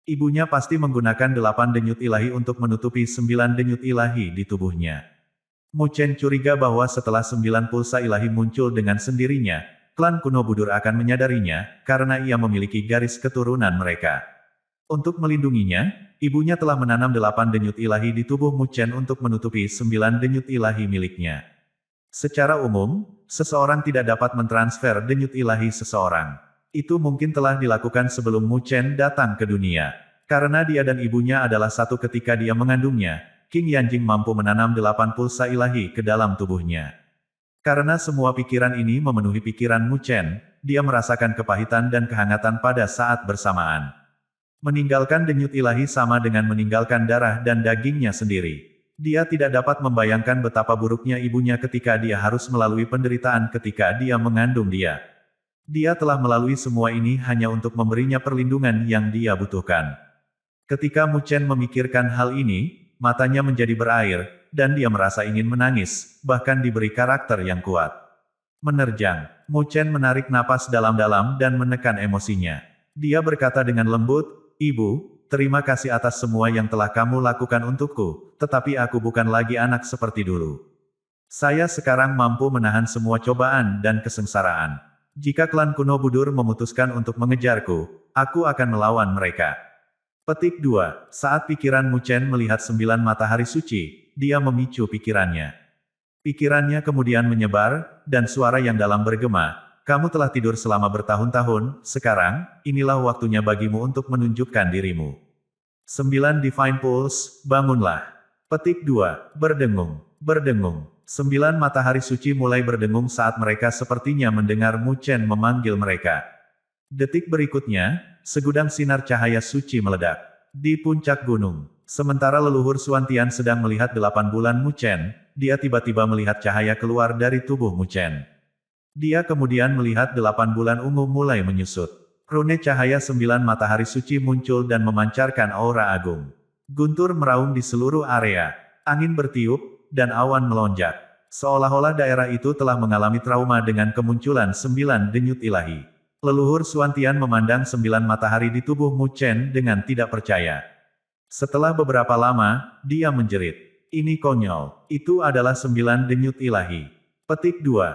Ibunya pasti menggunakan 8 denyut ilahi untuk menutupi 9 denyut ilahi di tubuhnya. Mu Chen curiga bahwa setelah 9 pulsa ilahi muncul dengan sendirinya, klan kuno Budur akan menyadarinya, karena ia memiliki garis keturunan mereka. Untuk melindunginya, ibunya telah menanam 8 denyut ilahi di tubuh Mu Chen untuk menutupi 9 denyut ilahi miliknya. Secara umum, seseorang tidak dapat mentransfer denyut ilahi seseorang. Itu mungkin telah dilakukan sebelum Mu Chen datang ke dunia. Karena dia dan ibunya adalah satu ketika dia mengandungnya, King Yanjing mampu menanam 8 pulsa ilahi ke dalam tubuhnya. Karena semua pikiran ini memenuhi pikiran Mu Chen, dia merasakan kepahitan dan kehangatan pada saat bersamaan. Meninggalkan denyut ilahi sama dengan meninggalkan darah dan dagingnya sendiri. Dia tidak dapat membayangkan betapa buruknya ibunya ketika dia harus melalui penderitaan ketika dia mengandung dia. Dia telah melalui semua ini hanya untuk memberinya perlindungan yang dia butuhkan. Ketika Mu Chen memikirkan hal ini, matanya menjadi berair, dan dia merasa ingin menangis, bahkan diberi karakter yang kuat. Menerjang, Mu Chen menarik napas dalam-dalam dan menekan emosinya. Dia berkata dengan lembut, "Ibu, terima kasih atas semua yang telah kamu lakukan untukku, tetapi aku bukan lagi anak seperti dulu. Saya sekarang mampu menahan semua cobaan dan kesengsaraan. Jika klan kuno Budur memutuskan untuk mengejarku, aku akan melawan mereka." Petik 2. Saat pikiran Mu Chen melihat 9 matahari suci, dia memicu pikirannya. Pikirannya kemudian menyebar, dan suara yang dalam bergema, "Kamu telah tidur selama bertahun-tahun, sekarang, inilah waktunya bagimu untuk menunjukkan dirimu. 9 Divine Pulse, bangunlah." Petik 2. Berdengung. Berdengung. 9 matahari suci mulai berdengung saat mereka sepertinya mendengar Mu Chen memanggil mereka. Detik berikutnya, segudang sinar cahaya suci meledak. Di puncak gunung. Sementara leluhur Xuantian sedang melihat 8 bulan Mu Chen, dia tiba-tiba melihat cahaya keluar dari tubuh Mu Chen. Dia kemudian melihat 8 bulan ungu mulai menyusut. Rune cahaya 9 matahari suci muncul dan memancarkan aura agung. Guntur meraung di seluruh area. Angin bertiup, dan awan melonjak. Seolah-olah daerah itu telah mengalami trauma dengan kemunculan 9 denyut ilahi. Leluhur Xuantian memandang 9 matahari di tubuh Mu Chen dengan tidak percaya. Setelah beberapa lama, dia menjerit. Ini konyol. Itu adalah 9 denyut ilahi. Petik 2.